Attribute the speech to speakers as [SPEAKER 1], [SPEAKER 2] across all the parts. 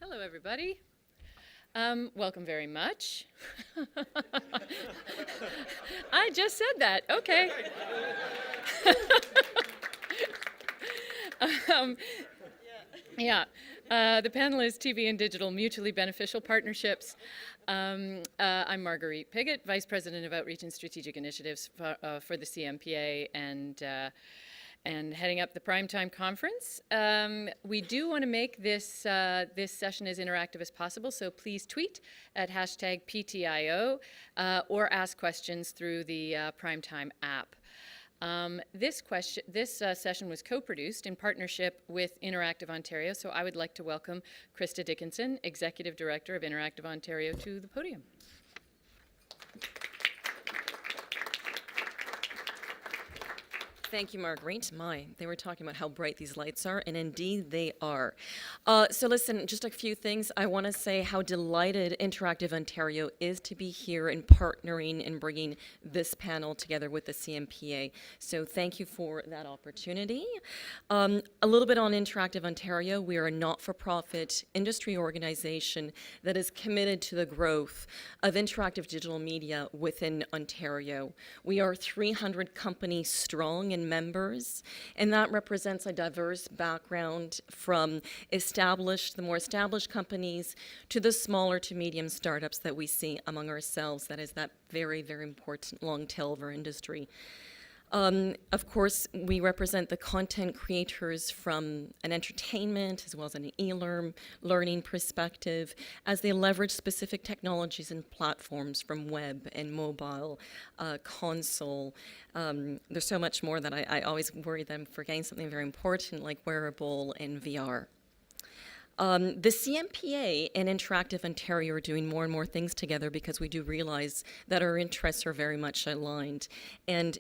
[SPEAKER 1] Hello, everybody. Welcome very much. I just said that. Okay. The Panelists TV and Digital Mutually Beneficial Partnerships. I'm Marguerite Pigott, Vice President of Outreach and Strategic Initiatives for the CMPA and heading up the Primetime Conference. We do want to make this session as interactive as possible, so please tweet at #PTiO or ask questions through the Primetime app. This session was co-produced in partnership with Interactive Ontario, so I would like to welcome Krista Dickinson, Executive Director of Interactive Ontario, to the podium.
[SPEAKER 2] Thank you, Marguerite. They were talking about how bright these lights are, and indeed they are. So listen, just a few things. I want to say how delighted Interactive Ontario is to be here and partnering and bringing this panel together with the CMPA. So thank you for that opportunity. A little bit on Interactive Ontario. We are a not-for-profit industry organization that is committed to the growth of interactive digital media within Ontario. We are 300 companies strong and members, and that represents a diverse background from the more established companies to the smaller to medium startups that we see among ourselves. That is that very, very important long tail of our industry. Of course, we represent the content creators from an entertainment as well as an e-learning perspective as they leverage specific technologies and platforms from web and mobile, console. There's so much more that I always worry that I'm forgetting something very important like wearable and VR. The CMPA and Interactive Ontario are doing more and more things together because we do realize that our interests are very much aligned. And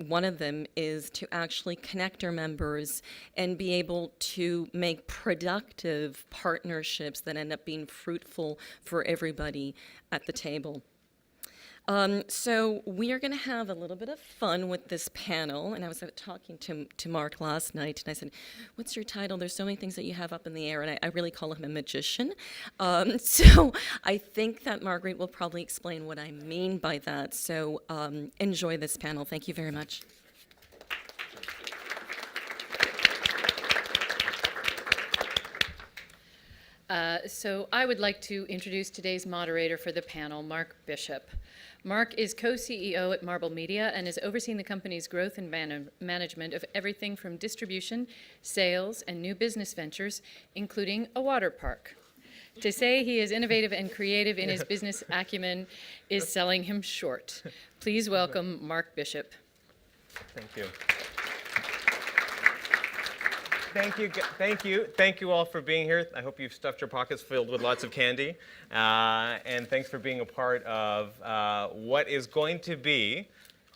[SPEAKER 2] one of them is to actually connect our members and be able to make productive partnerships that end up being fruitful for everybody at the table. So we are going to have a little bit of fun with this panel, and I was talking to Mark last night, and I said, what's your title? There's so many things that you have up in the air, and I really call him a magician. So I think that Marguerite will probably explain what I mean by that, so enjoy this panel. Thank you very much.
[SPEAKER 1] So I would like to introduce today's moderator for the panel, Mark Bishop. Mark is co-CEO at marblemedia and is overseeing the company's growth and management of everything from distribution, sales, and new business ventures, including a water park. To say he is innovative and creative in his business acumen is selling him short. Please welcome Mark Bishop.
[SPEAKER 3] Thank you. Thank you all for being here. I hope you've stuffed your pockets filled with lots of candy. And thanks for being a part of what is going to be,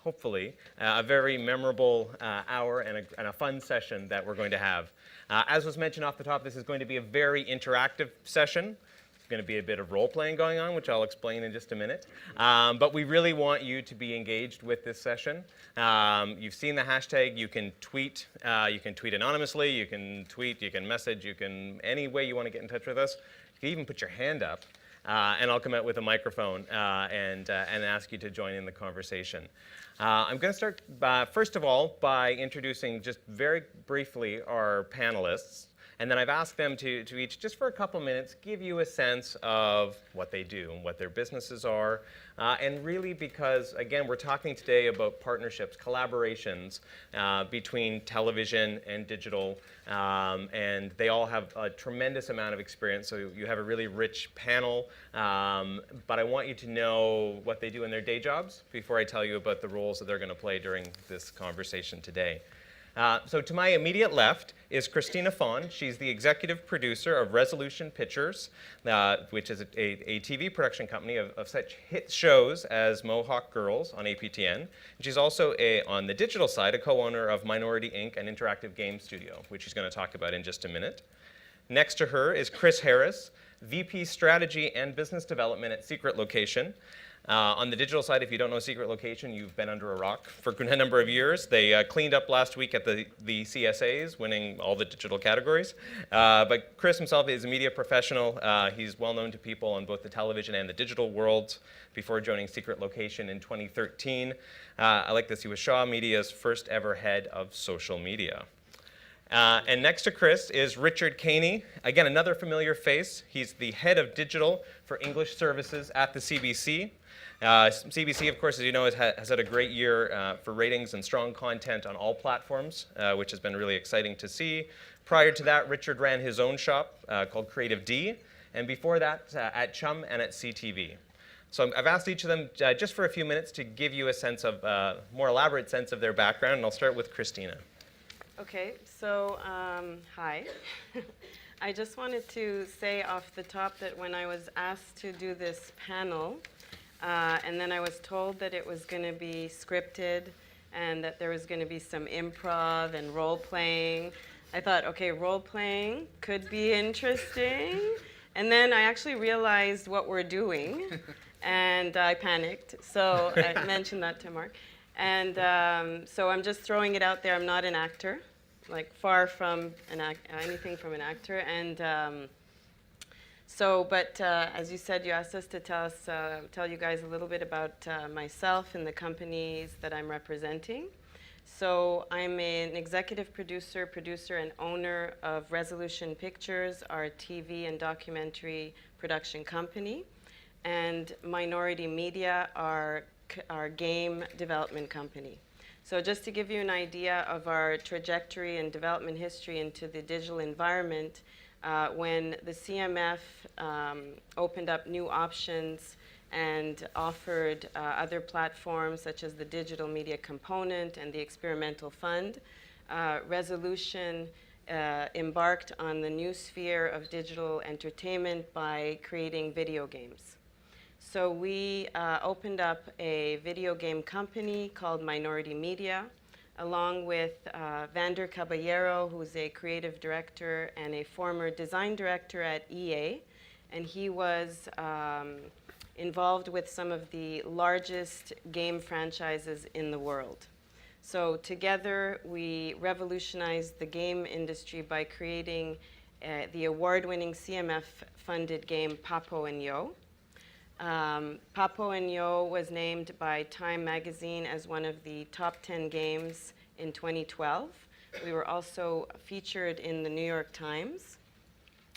[SPEAKER 3] hopefully, a very memorable hour and a fun session that we're going to have. As was mentioned off the top, this is going to be a very interactive session. Going to be a bit of role-playing going on, which I'll explain in just a minute. But we really want you to be engaged with this session. You've seen the hashtag. You can tweet anonymously. You can tweet. You can message. You can any way you want to get in touch with us. You can even put your hand up, and I'll come out with a microphone and ask you to join in the conversation. I'm going to start, first of all, by introducing just very briefly our panelists. And then I've asked them to each, just for a couple minutes, give you a sense of what they do and what their businesses are. And really because, again, we're talking today about partnerships, collaborations between television and digital. And they all have a tremendous amount of experience, so you have a really rich panel. But I want you to know what they do in their day jobs before I tell you about the roles that they're going to play during this conversation today. So to my immediate left is Christina Fawn. She's the executive producer of Rezolution Pictures, which is a TV production company of such hit shows as Mohawk Girls on APTN. And she's also, on the digital side, a co-owner of Minority Inc., an interactive game studio, which she's going to talk about in just a minute. Next to her is Chris Harris, VP Strategy and Business Development at Secret Location. On the digital side, if you don't know Secret Location, you've been under a rock for a number of years. They cleaned up last week at the CSAs, winning all the digital categories. But Chris himself is a media professional. He's well known to people on both the television and the digital worlds before joining Secret Location in 2013. I like this. He was Shaw Media's first ever head of social media. And next to Chris is Richard Kanee. Again, another familiar face. He's the head of digital for English services at the CBC. CBC, of course, as you know, has had a great year for ratings and strong content on all platforms, which has been really exciting to see. Prior to that, Richard ran his own shop called Creative D, and before that, at Chum and at CTV. So I've asked each of them just for a few minutes to give you a sense of, more elaborate sense of their background, and I'll start with Christina.
[SPEAKER 4] Okay, so hi. I just wanted to say off the top that when I was asked to do this panel, and then I was told that it was going to be scripted and that there was going to be some improv and role-playing, I thought, okay, role-playing could be interesting. And then I actually realized what we're doing, and I panicked. So I mentioned that to Mark. And so I'm just throwing it out there. I'm not an actor, like far from anything from an actor. And but as you said, you asked us to tell you guys a little bit about myself and the companies that I'm representing. So I'm an executive producer, and owner of Rezolution Pictures, our TV and documentary production company, and Minority Media, our game development company. So just to give you an idea of our trajectory and development history into the digital environment, when the CMF opened up new options and offered other platforms such as the Digital Media Component and the Experimental Fund, Rezolution embarked on the new sphere of digital entertainment by creating video games. So we opened up a video game company called Minority Media, along with Vander Caballero, who's a creative director and a former design director at EA. And he was involved with some of the largest game franchises in the world. So together, we revolutionized the game industry by creating the award-winning CMF-funded game Papo and Yo. Papo and Yo was named by Time magazine as one of the top 10 games in 2012. We were also featured in the New York Times.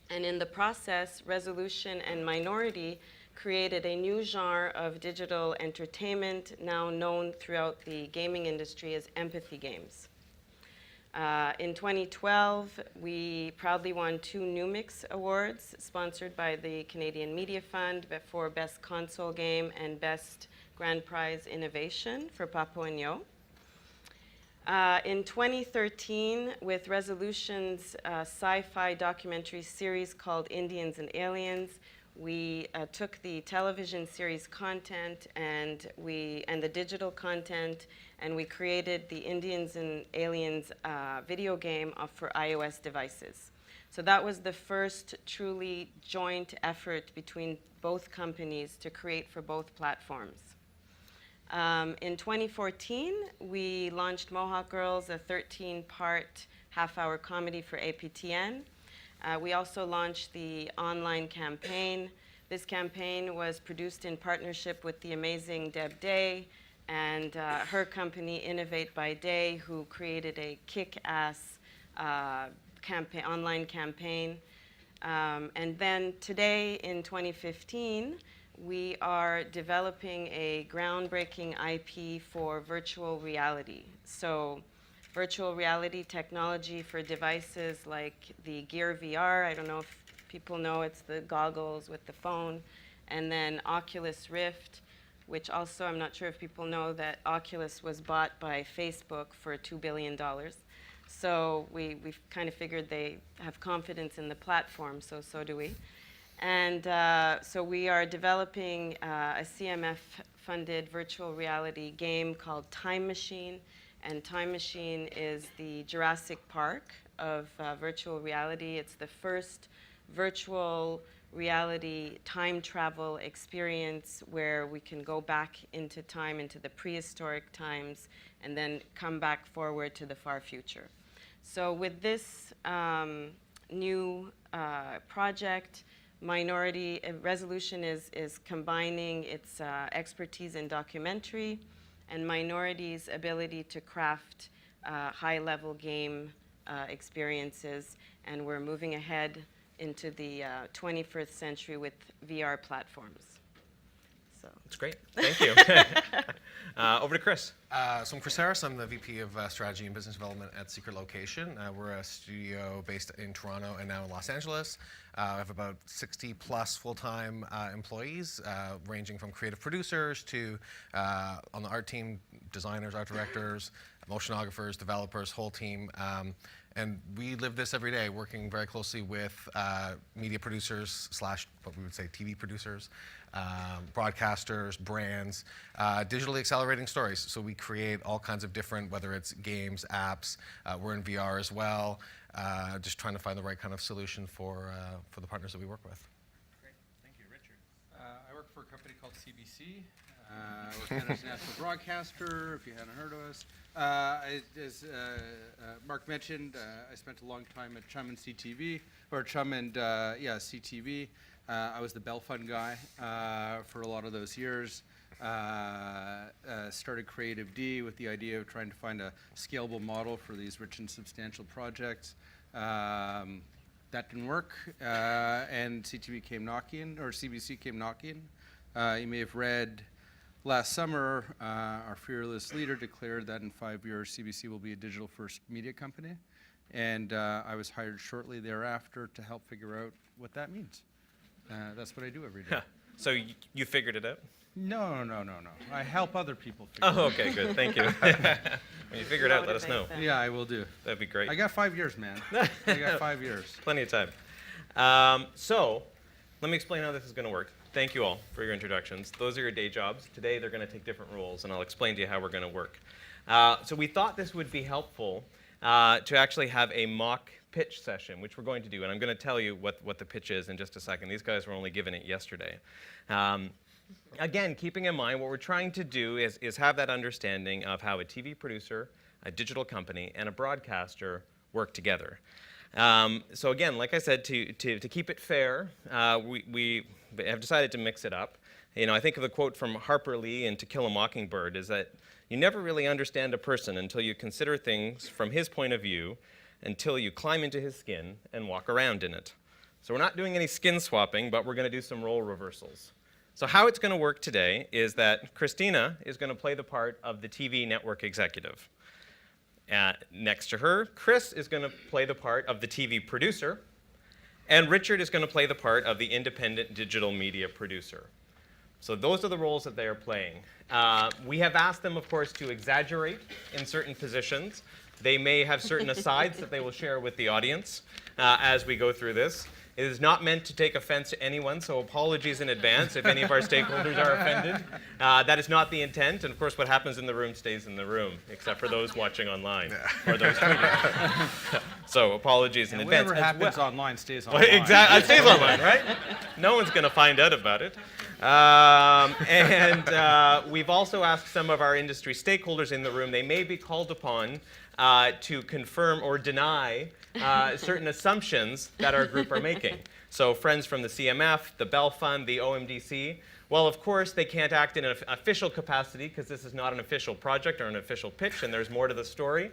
[SPEAKER 4] And in the process, Rezolution and Minority created a new genre of digital entertainment now known throughout the gaming industry as empathy games. In 2012, we proudly won 2 Numix Awards, sponsored by the Canadian Media Fund for Best Console Game and Best Grand Prize Innovation for Papo and Yo. In 2013, with Rezolution's sci-fi documentary series called Indians and Aliens, we took the television series content and the digital content, and we created the Indians and Aliens video game for iOS devices. So that was the first truly joint effort between both companies to create for both platforms. In 2014, we launched Mohawk Girls, a 13-part half-hour comedy for APTN. We also launched the online campaign. This campaign was produced in partnership with the amazing Deb Day and her company, Innovate by Day, who created a kick-ass online campaign. And then today, in 2015, we are developing a groundbreaking IP for virtual reality. So virtual reality technology for devices like the Gear VR. I don't know if people know, it's the goggles with the phone. And then Oculus Rift, which also, I'm not sure if people know that Oculus was bought by Facebook for $2 billion. So we've kind of figured they have confidence in the platform, so do we. And so we are developing a CMF-funded virtual reality game called Time Machine. And Time Machine is the Jurassic Park of virtual reality. It's the first virtual reality time travel experience where we can go back into time, into the prehistoric times, and then come back forward to the far future. So with this new project, Rezolution is combining its expertise in documentary and minorities' ability to craft high-level game experiences, and we're moving ahead into the 21st century with VR platforms. So.
[SPEAKER 3] That's great. Thank you. Over to Chris.
[SPEAKER 5] So I'm Chris Harris. I'm the VP of Strategy and Business Development at Secret Location. We're a studio based in Toronto and now in Los Angeles. We have about 60 plus full-time employees, ranging from creative producers to, on the art team, designers, art directors, motionographers, developers, whole team. And we live this every day, working very closely with media producers / what we would say TV producers, broadcasters, brands, digitally accelerating stories. So we create all kinds of different, whether it's games, apps, we're in VR as well, just trying to find the right kind of solution for the partners that we work with.
[SPEAKER 6] Great, thank you. Richard? I work for a company called CBC. I work at an international broadcaster, if you hadn't heard of us. As Mark mentioned, I spent a long time at Chum and CTV, or Chum and, CTV. I was the Bell Fund guy for a lot of those years. Started Creative D with the idea of trying to find a scalable model for these rich and substantial projects. That didn't work, and CTV came knocking, or CBC came knocking. You may have read last summer, our fearless leader declared that in 5 years, CBC will be a digital-first media company. And I was hired shortly thereafter to help figure out what that means. That's what I do every day.
[SPEAKER 3] So you figured it out?
[SPEAKER 6] No. I help other people figure it out.
[SPEAKER 3] Oh, okay, good. Thank you. When you figure it out, let us know.
[SPEAKER 6] Yeah, I will do.
[SPEAKER 3] That'd be great.
[SPEAKER 6] I got 5 years, man. I got 5 years.
[SPEAKER 3] Plenty of time. So let me explain how this is going to work. Thank you all for your introductions. Those are your day jobs. Today they're going to take different roles, and I'll explain to you how we're going to work. So we thought this would be helpful to actually have a mock pitch session, which we're going to do, and I'm going to tell you what the pitch is in just a second. These guys were only given it yesterday. Again, keeping in mind what we're trying to do is have that understanding of how a TV producer, a digital company, and a broadcaster work together. So again, like I said, to keep it fair, we have decided to mix it up. You know, I think of the quote from Harper Lee in To Kill a Mockingbird is that you never really understand a person until you consider things from his point of view, until you climb into his skin and walk around in it. So we're not doing any skin swapping, but we're going to do some role reversals. So how it's going to work today is that Christina is going to play the part of the TV network executive. Next to her, Chris is going to play the part of the TV producer, and Richard is going to play the part of the independent digital media producer. So those are the roles that they are playing. We have asked them, of course, to exaggerate in certain positions. They may have certain asides that they will share with the audience as we go through this. It is not meant to take offense to anyone, so apologies in advance if any of our stakeholders are offended. That is not the intent, and of course what happens in the room stays in the room, except for those watching online or those tweeting. So apologies in advance.
[SPEAKER 6] Whatever happens online stays online.
[SPEAKER 3] Exactly, it stays online, right? No one's going to find out about it. We've also asked some of our industry stakeholders in the room, they may be called upon to confirm or deny certain assumptions that our group are making. So friends from the CMF, the Bell Fund, the OMDC, well, of course, they can't act in an official capacity because this is not an official project or an official pitch, and there's more to the story.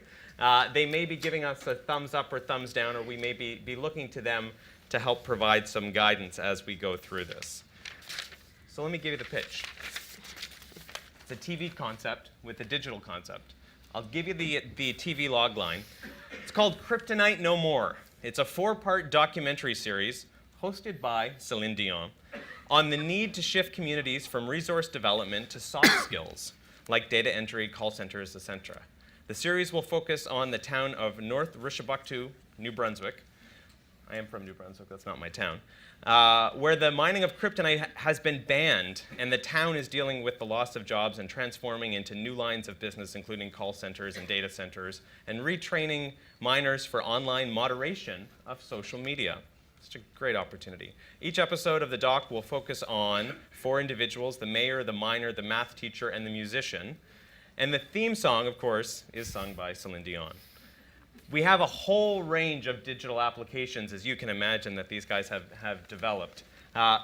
[SPEAKER 3] They may be giving us a thumbs up or thumbs down, or we may be looking to them to help provide some guidance as we go through this. So let me give you the pitch. It's a TV concept with a digital concept. I'll give you the TV log line. It's called Kryptonite No More. It's a 4-part documentary series hosted by Celine Dion on the need to shift communities from resource development to soft skills like data entry, call centers, etc. The series will focus on the town of North Rishabaktu, New Brunswick. I am from New Brunswick, that's not my town. Where the mining of kryptonite has been banned, and the town is dealing with the loss of jobs and transforming into new lines of business, including call centers and data centers, and retraining miners for online moderation of social media. Such a great opportunity. Each episode of the doc will focus on 4 individuals: the mayor, the miner, the math teacher, and the musician. And the theme song, of course, is sung by Celine Dion. We have a whole range of digital applications, as you can imagine, that these guys have developed.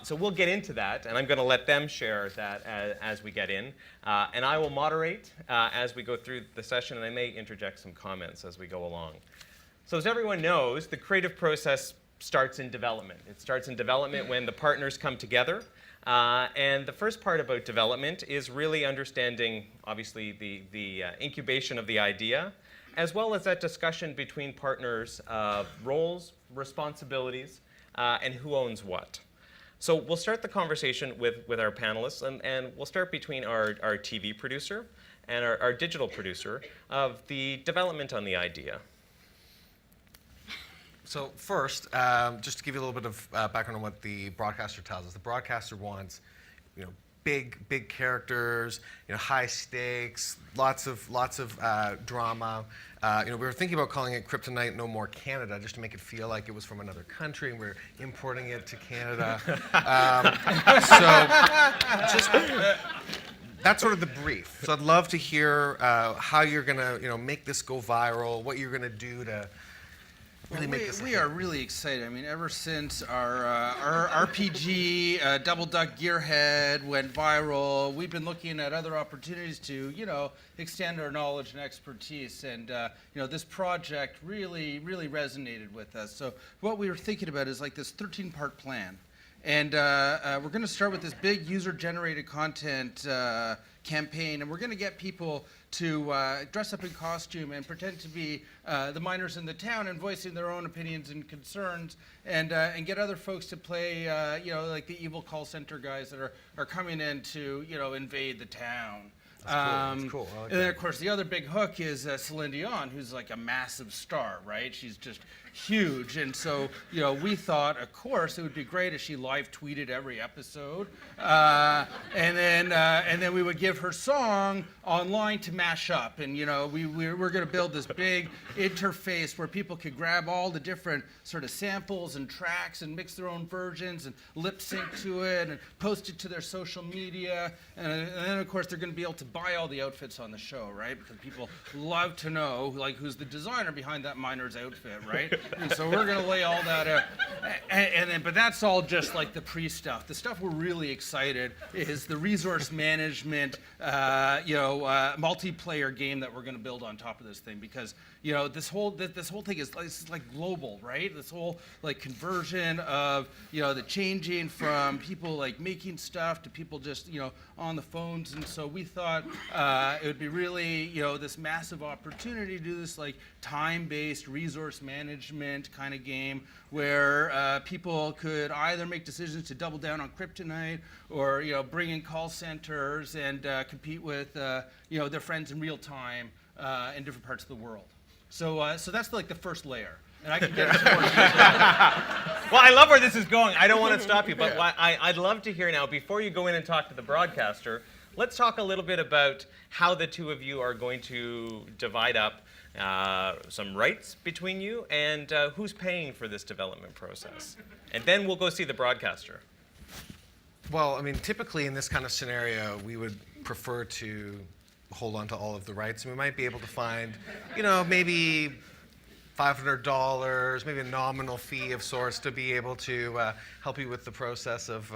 [SPEAKER 3] So we'll get into that, and I'm going to let them share that as we get in. And I will moderate as we go through the session, and I may interject some comments as we go along. So as everyone knows, the creative process starts in development. It starts in development when the partners come together. And the first part about development is really understanding, obviously, the incubation of the idea, as well as that discussion between partners of roles, responsibilities, and who owns what. So we'll start the conversation with our panelists, and we'll start between our TV producer and our digital producer of the development on the idea.
[SPEAKER 5] So first, just to give you a little bit of background on what the broadcaster tells us. The broadcaster wants, big characters, high stakes, lots of drama. We were thinking about calling it Kryptonite No More Canada, just to make it feel like it was from another country and we're importing it to Canada. That's sort of the brief. So I'd love to hear how you're gonna, make this go viral, what you're gonna do to really make this.
[SPEAKER 6] We are really excited. I mean, ever since our RPG Double Duck Gearhead went viral, we've been looking at other opportunities to, extend our knowledge and expertise. And this project really resonated with us. So what we were thinking about is like this 13-part plan. And we're going to start with this big user-generated content campaign, and we're going to get people to dress up in costume and pretend to be the miners in the town and voicing their own opinions and concerns, and get other folks to play, like the evil call center guys that are coming in to, invade the town.
[SPEAKER 5] That's cool. I like
[SPEAKER 6] And then,
[SPEAKER 5] that.
[SPEAKER 6] of course, the other big hook is Celine Dion, who's like a massive star, right? She's just huge. And so, we thought, of course, it would be great if she live tweeted every episode. And then we would give her song online to mash up. And, we're going to build this big interface where people could grab all the different sort of samples and tracks and mix their own versions and lip sync to it and post it to their social media. And then, of course, they're going to be able to buy all the outfits on the show, right? Because people love to know, who's the designer behind that miner's outfit, right? And so we're going to lay all that out. But that's all just like the pre-stuff. The stuff we're really excited is the resource management, multiplayer game that we're going to build on top of this thing, because this whole thing is like global, right? This whole like conversion of the changing from people like making stuff to people just on the phones. And so we thought it would be really this massive opportunity to do this like time-based resource management kind of game where people could either make decisions to double down on Kryptonite or bring in call centers and compete with their friends in real time in different parts of the world. So that's like the first layer. And I can get into more detail.
[SPEAKER 3] Well, I love where this is going. I don't want to stop you, but I'd love to hear now, before you go in and talk to the broadcaster, let's talk a little bit about how the two of you are going to divide up some rights between you and who's paying for this development process. And then we'll go see the broadcaster.
[SPEAKER 5] Well, I mean, typically in this kind of scenario, we would prefer to hold on to all of the rights. And we might be able to find, maybe $500, maybe a nominal fee of sorts to be able to help you with the process of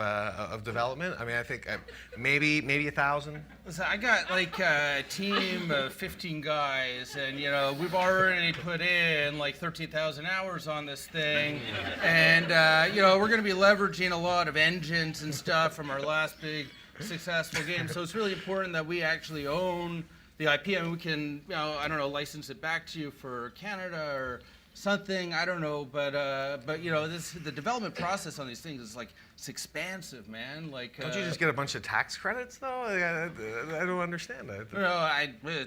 [SPEAKER 5] development. I mean, I think maybe 1,000.
[SPEAKER 6] Listen, I got like a team of 15 guys, and we've already put in like 13,000 hours on this thing, and we're going to be leveraging a lot of engines and stuff from our last big successful game. So it's really important that we actually own the IP. I mean, we can, license it back to you for Canada or something. I don't know, but the development process on these things is like, it's expansive, man. Like,
[SPEAKER 5] Don't you just get a bunch of tax credits though? I don't understand that.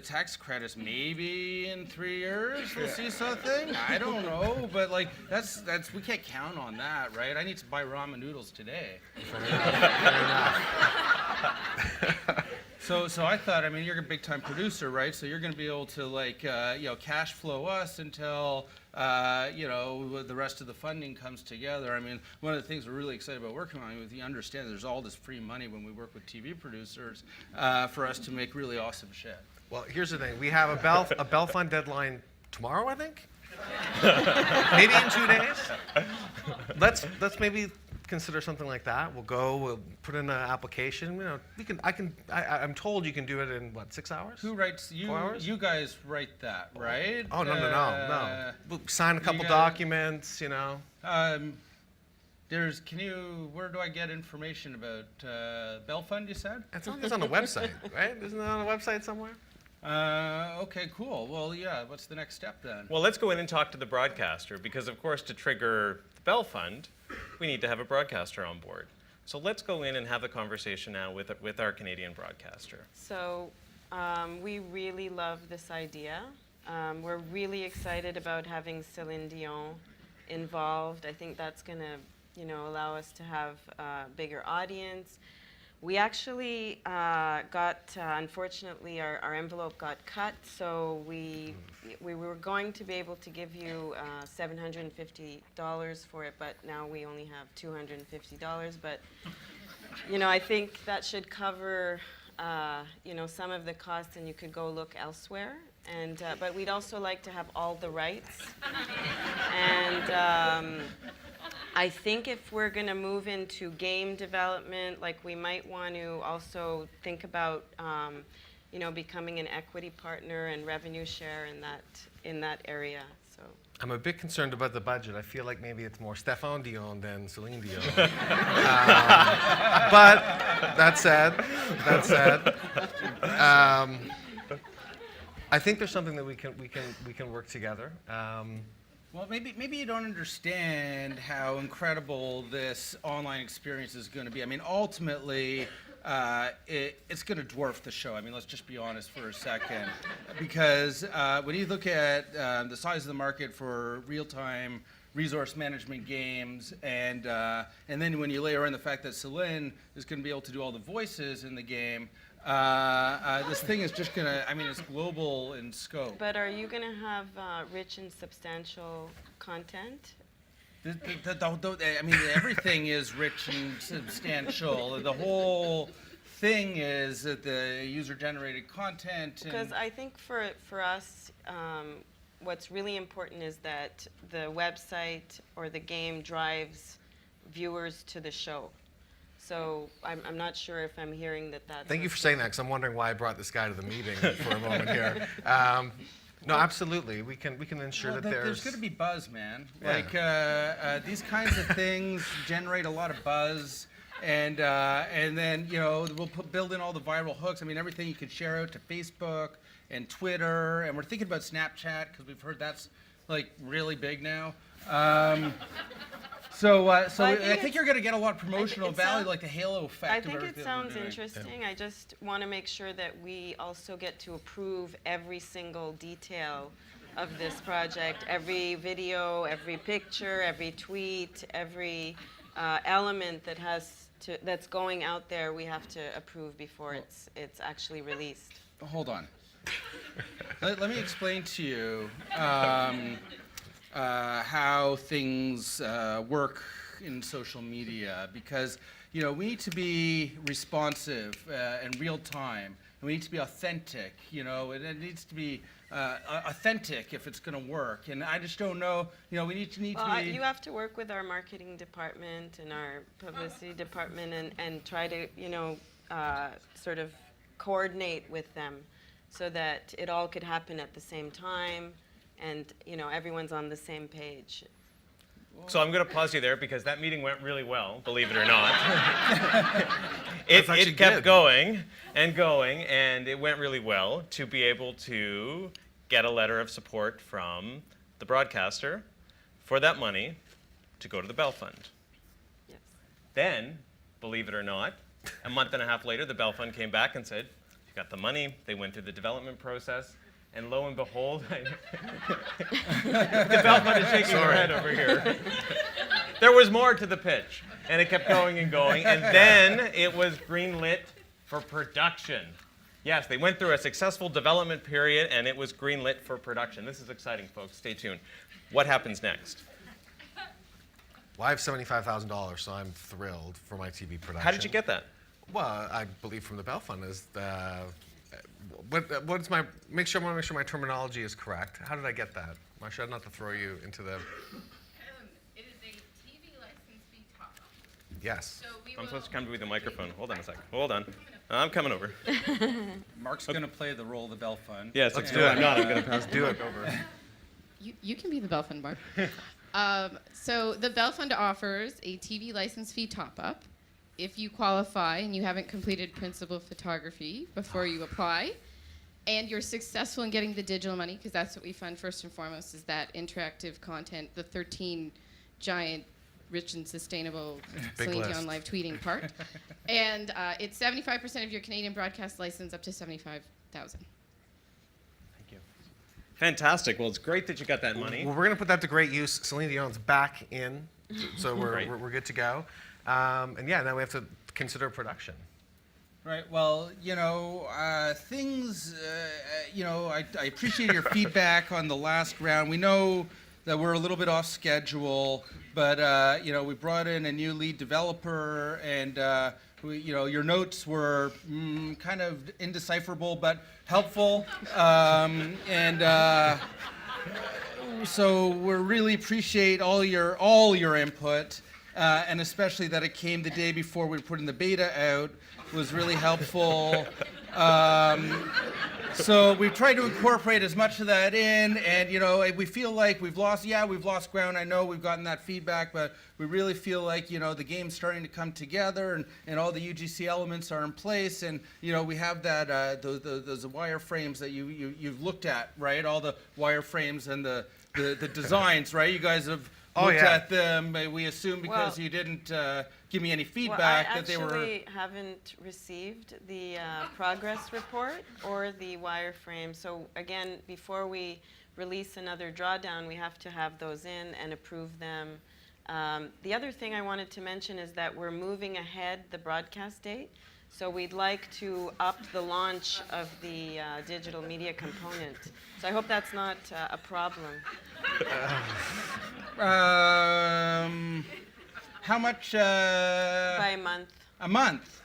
[SPEAKER 6] Tax credits maybe in 3 years we'll see something. I don't know, but like that's we can't count on that, right? I need to buy ramen noodles today.
[SPEAKER 5] Fair enough.
[SPEAKER 6] So I thought, I mean, you're a big time producer, right? So you're going to be able to like, cash flow us until, the rest of the funding comes together. I mean, one of the things we're really excited about working on is you understand there's all this free money when we work with TV producers for us to make really awesome shit.
[SPEAKER 5] Well, here's the thing. We have a Bell Fund deadline tomorrow, I think. Maybe in 2 days. Let's maybe consider something like that. We'll put in an application. You know, I'm told you can do it in what, 6 hours?
[SPEAKER 6] Who writes?
[SPEAKER 5] 4 hours?
[SPEAKER 6] You guys write that, right?
[SPEAKER 5] Oh no. We'll sign a couple documents, you know.
[SPEAKER 6] Where do I get information about Bell Fund, you said?
[SPEAKER 5] It's on the website, right? Isn't it on the website somewhere?
[SPEAKER 6] Okay, cool. Well, yeah, what's the next step then?
[SPEAKER 3] Well, let's go in and talk to the broadcaster because, of course, to trigger the Bell Fund, we need to have a broadcaster on board. So let's go in and have a conversation now with our Canadian broadcaster.
[SPEAKER 4] So we really love this idea. We're really excited about having Celine Dion involved. I think that's going to, allow us to have a bigger audience. We actually unfortunately, our envelope got cut, so we were going to be able to give you $750 for it, but now we only have $250. But, I think that should cover, some of the costs, and you could go look elsewhere. And but we'd also like to have all the rights. And I think if we're going to move into game development, like we might want to also think about, becoming an equity partner and revenue share in that area. So
[SPEAKER 5] I'm a bit concerned about the budget. I feel like maybe it's more Stéphane Dion than Celine Dion. But that said, I think there's something that we can work together.
[SPEAKER 6] Well, maybe you don't understand how incredible this online experience is going to be. I mean, ultimately, it's going to dwarf the show. I mean, let's just be honest for a second, because when you look at the size of the market for real-time resource management games, and then when you layer in the fact that Celine is going to be able to do all the voices in the game. This thing is just gonna, it's global in scope.
[SPEAKER 4] But are you gonna have rich and substantial content?
[SPEAKER 6] Everything is rich and substantial. The whole thing is that the user-generated content.
[SPEAKER 4] Because I think for us, what's really important is that the website or the game drives viewers to the show. So I'm not sure if I'm hearing that's...
[SPEAKER 5] Thank you for saying that, because I'm wondering why I brought this guy to the meeting for a moment here. No, absolutely. We can ensure that
[SPEAKER 6] there's going to be buzz, man.
[SPEAKER 5] Yeah.
[SPEAKER 6] Like these kinds of things generate a lot of buzz, and then we'll build in all the viral hooks. I mean, everything you can share out to Facebook and Twitter, and we're thinking about Snapchat because we've heard that's like really big now. So I think you're going to get a lot of promotional value, like the halo effect.
[SPEAKER 4] I think it sounds interesting. Yeah. I just want to make sure that we also get to approve every single detail of this project, every video, every picture, every tweet, every element that's going out there. We have to approve before it's actually released.
[SPEAKER 6] Hold on. Let me explain to you. How things work in social media, because we need to be responsive and real time, and we need to be authentic. It needs to be authentic if it's going to work, and I just don't know. We need to be.
[SPEAKER 4] You have to work with our marketing department and our publicity department, and try to sort of coordinate with them so that it all could happen at the same time. And everyone's on the same page.
[SPEAKER 3] So I'm going to pause you there because that meeting went really well, believe it or not. It kept going, and it went really well to be able to get a letter of support from the broadcaster for that money to go to the Bell Fund.
[SPEAKER 4] Yes.
[SPEAKER 3] Then, believe it or not, a month and a half later, the Bell Fund came back and said, you got the money. They went through the development process. And lo and behold, the Bell Fund is shaking their head over here. There was more to the pitch, and it kept going and going, and then it was greenlit for production. Yes, they went through a successful development period, and it was greenlit for production. This is exciting, folks. Stay tuned. What happens next?
[SPEAKER 5] Well, I have $75,000, so I'm thrilled for my TV production.
[SPEAKER 3] How did you get that?
[SPEAKER 5] Well, I believe from the Bell Fund is what's my I want to make sure my terminology is correct. How did I get that? Marsha, not to throw you into the.
[SPEAKER 7] It is a TV license fee top-up.
[SPEAKER 5] Yes.
[SPEAKER 7] So we
[SPEAKER 3] I'm
[SPEAKER 7] will
[SPEAKER 3] supposed to come with the microphone. Hold on a second. Hold on. I'm coming over.
[SPEAKER 6] Mark's going to play the role of the Bell Fund.
[SPEAKER 3] Yes,
[SPEAKER 5] Let's
[SPEAKER 3] do
[SPEAKER 5] do
[SPEAKER 3] it.
[SPEAKER 5] it.
[SPEAKER 3] I'm not. I'm going to
[SPEAKER 5] Let's do it.
[SPEAKER 3] over.
[SPEAKER 7] You can be the Bell Fund, Mark. So the Bell Fund offers a TV license fee top-up if you qualify and you haven't completed principal photography before you apply, and you're successful in getting the digital money, because that's what we fund first and foremost, is that interactive content, the 13 giant, rich and sustainable
[SPEAKER 5] Big
[SPEAKER 7] Celine
[SPEAKER 5] list.
[SPEAKER 7] Dion live tweeting part. And it's 75% of your Canadian broadcast license up to $75,000.
[SPEAKER 3] Thank you. Fantastic. Well, it's great that you got that money.
[SPEAKER 5] Well, we're going to put that to great use. Celine Dion's back in, so
[SPEAKER 3] Great.
[SPEAKER 5] we're good to go. And yeah, now we have to consider production.
[SPEAKER 6] Right. Well, things. I appreciate your feedback on the last round. We know that we're a little bit off schedule, but we brought in a new lead developer, and your notes were kind of indecipherable but helpful, so we really appreciate all your input, and especially that it came the day before we were putting the beta out was really helpful. So we've tried to incorporate as much of that in, and we feel like we've lost ground. I know we've gotten that feedback, but we really feel like the game's starting to come together, and all the UGC elements are in place, and we have that those wireframes that you've looked at, right? All the wireframes and the designs, right? You guys have looked at them. We assume because you didn't give me any feedback that they were.
[SPEAKER 4] Well, I actually haven't received the progress report or the wireframe. So again, before we release another drawdown, we have to have those in and approve them. The other thing I wanted to mention is that we're moving ahead the broadcast date. So we'd like to up the launch of the digital media component. So I hope that's not a problem.
[SPEAKER 6] How much?
[SPEAKER 4] By a month.
[SPEAKER 6] A month.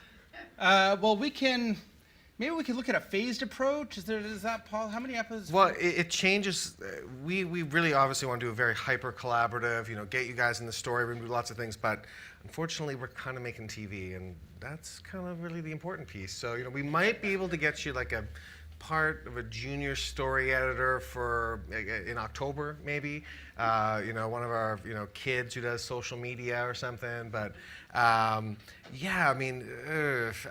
[SPEAKER 6] Well, maybe we can look at a phased approach. Is that Paul? How many episodes?
[SPEAKER 5] Well, it changes. We really obviously want to do a very hyper collaborative. Get you guys in the story. We're gonna do lots of things, but unfortunately, we're kind of making TV, and that's kind of really the important piece. So we might be able to get you like a part of a junior story editor for in October, maybe. One of our kids who does social media or something. But yeah, I mean,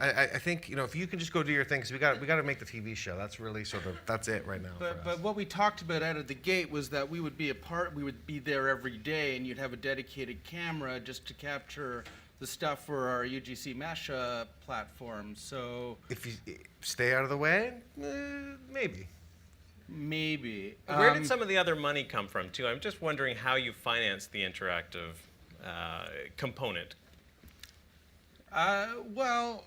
[SPEAKER 5] I think if you can just go do your thing, because we got to make the TV show. That's really that's it right now.
[SPEAKER 6] But what we talked about out of the gate was that we would be we would be there every day, and you'd have a dedicated camera just to capture the stuff for our UGC Mesh platform. So
[SPEAKER 5] if you stay out of the way, maybe.
[SPEAKER 6] Maybe.
[SPEAKER 3] Where did some of the other money come from, too? I'm just wondering how you financed the interactive component.
[SPEAKER 6] Well,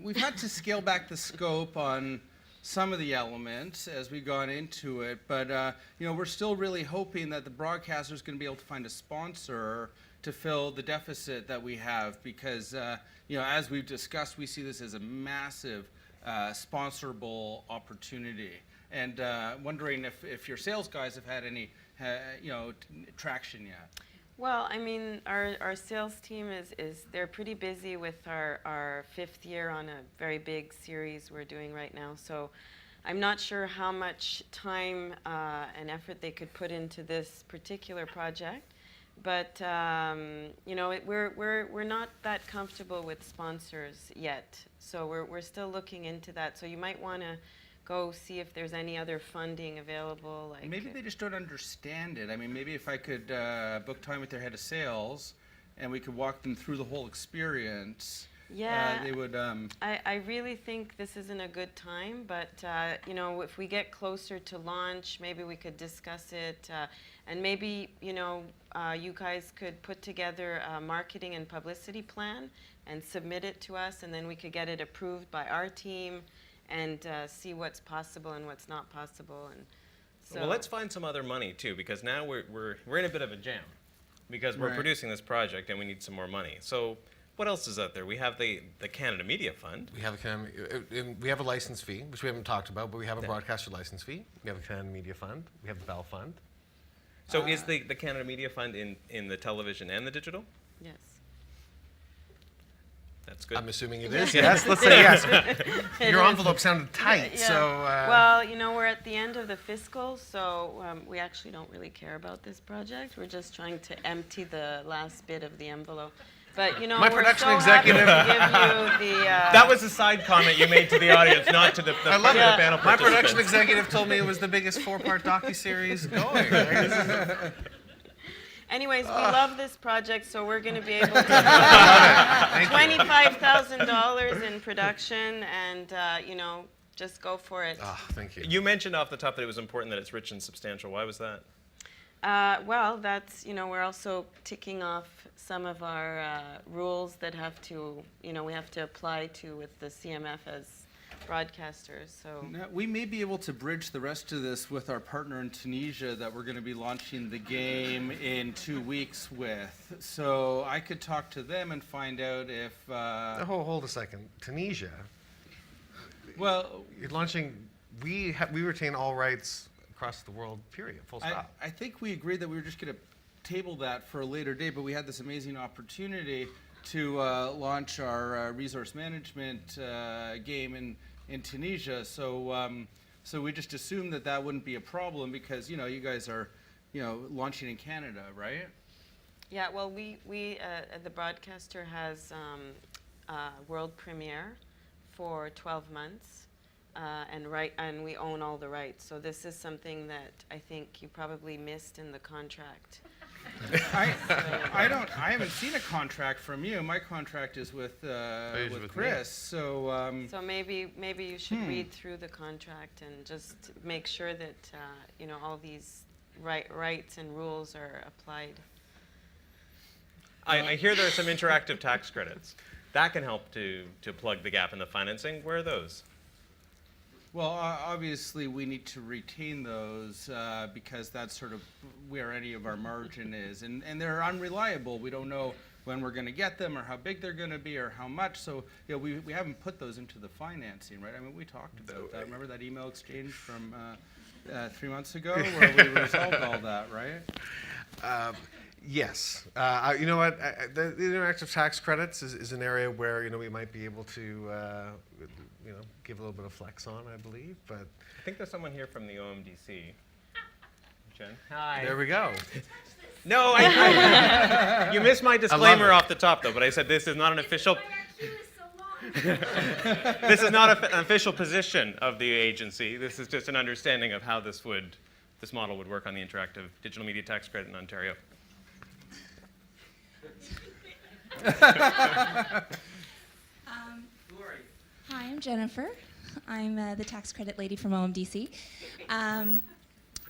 [SPEAKER 6] we've had to scale back the scope on some of the elements as we've gone into it, but we're still really hoping that the broadcaster is going to be able to find a sponsor to fill the deficit that we have, because as we've discussed, we see this as a massive sponsorable opportunity, and wondering if your sales guys have had any traction yet.
[SPEAKER 4] Well, I mean, our sales team they're pretty busy with our 5th year on a very big series we're doing right now. So I'm not sure how much time and effort they could put into this particular project. But we're not that comfortable with sponsors yet. So we're still looking into that. So you might want to go see if there's any other funding available.
[SPEAKER 6] Maybe they just don't understand it. I mean, maybe if I could book time with their head of sales, and we could walk them through the whole experience.
[SPEAKER 4] Yeah,
[SPEAKER 6] they would.
[SPEAKER 4] I really think this isn't a good time, but if we get closer to launch, maybe we could discuss it, and maybe you guys could put together a marketing and publicity plan and submit it to us, and then we could get it approved by our team, and see what's possible and what's not possible. And so
[SPEAKER 3] Well, let's find some other money too, because now we're in a bit of a jam, because we're
[SPEAKER 6] Right.
[SPEAKER 3] producing this project and we need some more money. So what else is out there? We have the Canada Media Fund.
[SPEAKER 5] We have we have a license fee, which we haven't talked about, but we have a broadcaster license fee. We have a Canada Media Fund. We have the Bell Fund.
[SPEAKER 3] So is the Canada Media Fund in the television and the digital?
[SPEAKER 4] yes.
[SPEAKER 3] That's good.
[SPEAKER 5] I'm assuming it is. Yes, let's say yes. Your envelope sounded tight,
[SPEAKER 4] Yeah.
[SPEAKER 5] so.
[SPEAKER 4] Well, you know, we're at the end of the fiscal, so we actually don't really care about this project. We're just trying to empty the last bit of the envelope. But, you know,
[SPEAKER 5] My
[SPEAKER 4] we're
[SPEAKER 5] production
[SPEAKER 4] so
[SPEAKER 5] executive-
[SPEAKER 4] happy to give you the...
[SPEAKER 3] That was a side comment you made to the audience, not to the
[SPEAKER 5] I love
[SPEAKER 3] the
[SPEAKER 5] it.
[SPEAKER 3] panel
[SPEAKER 5] My production
[SPEAKER 3] participants.
[SPEAKER 5] executive told me it was the biggest 4-part docuseries going.
[SPEAKER 4] Anyways, we love this project, so we're going to be able to have $25,000 in production and, you know, just go for it.
[SPEAKER 5] Thank you.
[SPEAKER 3] You mentioned off the top that it was important that it's rich and substantial. Why was that?
[SPEAKER 4] Well, that's, you know, we're also ticking off some of our rules that have to, you know, we have to apply to with the CMF as broadcasters, so.
[SPEAKER 6] Now, we may be able to bridge the rest of this with our partner in Tunisia that we're going to be launching the game in 2 weeks with. So I could talk to them and find out if,
[SPEAKER 5] Hold a second. Tunisia,
[SPEAKER 6] well,
[SPEAKER 5] you're launching, we retain all rights across the world, period, full stop.
[SPEAKER 6] I think we agreed that we were just going to table that for a later date, but we had this amazing opportunity to launch our resource management game in Tunisia. So so we just assumed that that wouldn't be a problem because, you know, you guys are, you know, launching in Canada, right?
[SPEAKER 4] Yeah, well, we the broadcaster has world premiere for 12 months, and we own all the rights. So this is something that I think you probably missed in the contract.
[SPEAKER 6] I haven't seen a contract from you. My contract is with
[SPEAKER 5] with
[SPEAKER 6] Chris. So
[SPEAKER 4] So maybe you should read through the contract and just make sure that you know, all these rights and rules are applied.
[SPEAKER 3] I hear there are some interactive tax credits. That can help to plug the gap in the financing. Where are those?
[SPEAKER 6] well, obviously we need to retain those because that's sort of where any of our margin is, and they're unreliable. We don't know when we're going to get them or how big they're going to be or how much. So, you know, we haven't put those into the financing, right? I mean, we talked about that. Remember that email exchange from 3 months ago where we resolved all that, right?
[SPEAKER 5] Yes. You know what? The interactive tax credits is an area where, you know, we might be able to, you know, give a little bit of flex on, I believe. But
[SPEAKER 3] I think there's someone here from the OMDC. Jen? Hi.
[SPEAKER 5] there we go.
[SPEAKER 3] No, you missed my disclaimer off the top, though. But I said this is not an official. This is not an official position of the agency. This is just an understanding of how this model would work on the interactive digital media tax credit in Ontario.
[SPEAKER 8] Hi, I'm Jennifer. I'm the tax credit lady from OMDC.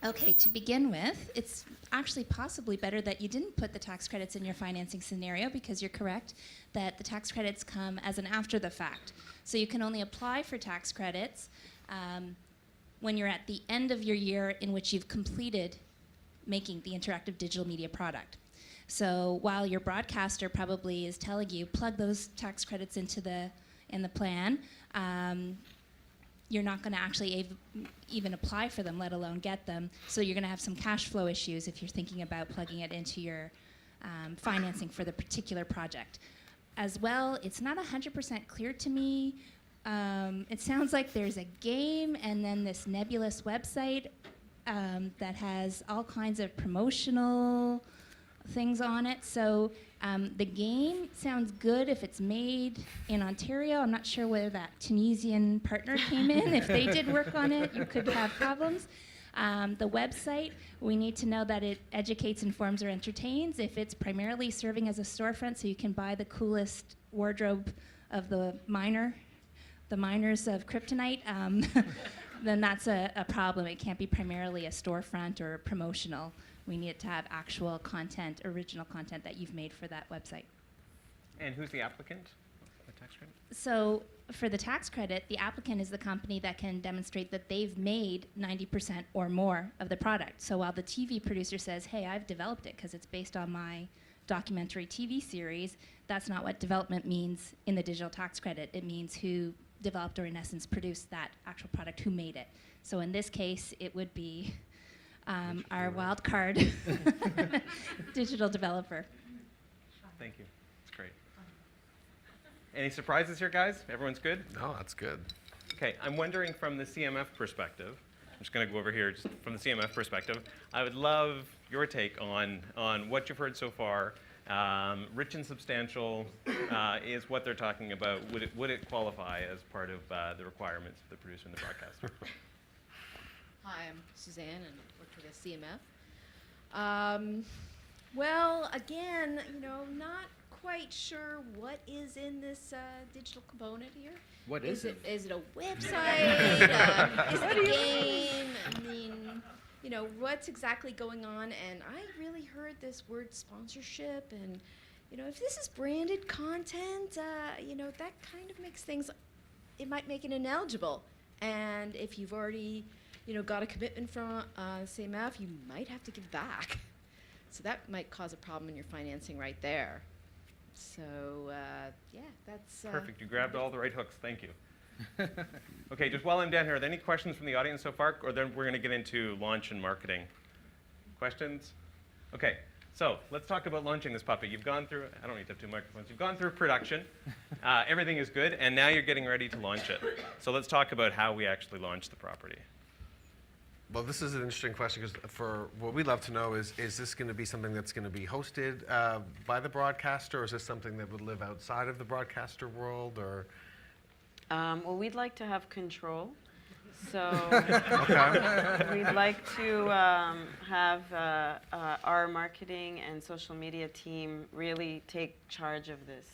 [SPEAKER 8] Okay, to begin with, it's actually possibly better that you didn't put the tax credits in your financing scenario because you're correct that the tax credits come as an after the fact. So you can only apply for tax credits when you're at the end of your year in which you've completed making the interactive digital media product. So while your broadcaster probably is telling you plug those tax credits in the plan, you're not going to actually even apply for them, let alone get them. So you're going to have some cash flow issues if you're thinking about plugging it into your financing for the particular project. As well, it's not 100% clear to me. It sounds like there's a game and then this nebulous website that has all kinds of promotional things on it. So the game sounds good if it's made in Ontario. I'm not sure whether that Tunisian partner came in. If they did work on it, you could have problems. The website, we need to know that it educates, informs, or entertains. If it's primarily serving as a storefront so you can buy the coolest wardrobe of the miners of Kryptonite, then that's a problem. It can't be primarily a storefront or promotional. We need it to have actual content, original content that you've made for that website.
[SPEAKER 3] And who's the applicant? the tax credit?
[SPEAKER 8] So for the tax credit, the applicant is the company that can demonstrate that they've made 90% or more of the product. So while the TV producer says, hey, I've developed it because it's based on my documentary TV series, that's not what development means in the digital tax credit. It means who developed or in essence produced that actual product, who made it. So in this case, it would be our wild card digital developer.
[SPEAKER 3] Thank you. That's great. Any surprises here, guys? Everyone's good?
[SPEAKER 5] No, that's good.
[SPEAKER 3] Okay, I'm wondering from the CMF perspective, I'm just going to go over here just from the CMF perspective, I would love your take on what you've heard so far. Rich and substantial is what they're talking about. Would it qualify as part of the requirements of the producer and the broadcaster?
[SPEAKER 9] Hi, I'm Suzanne and work for the CMF. Well, again, not quite sure what is in this digital component here.
[SPEAKER 6] What is it?
[SPEAKER 9] Is it a website? Is it a game? I mean, what's exactly going on? And I really heard this word sponsorship, and if this is branded content, that kind of makes things. It might make it ineligible. And if you've already, got a commitment from CMF, you might have to give back. So that might cause a problem in your financing right there. So, yeah, that's...
[SPEAKER 3] Perfect. You grabbed all the right hooks. Thank you. Okay, just while I'm down here, are there any questions from the audience so far? Or then we're going to get into launch and marketing. Questions? Okay, so let's talk about launching this puppy. You've gone through, I don't need to have two microphones. You've gone through production. Everything is good, and now you're getting ready to launch it. So let's talk about how we actually launch the property.
[SPEAKER 5] Well, this is an interesting question because for what we'd love to know is this going to be something that's going to be hosted by the broadcaster, or is this something that would live outside of the broadcaster world, or?
[SPEAKER 4] Well, we'd like to have control. So
[SPEAKER 5] Okay.
[SPEAKER 4] we'd like to have our marketing and social media team really take charge of this.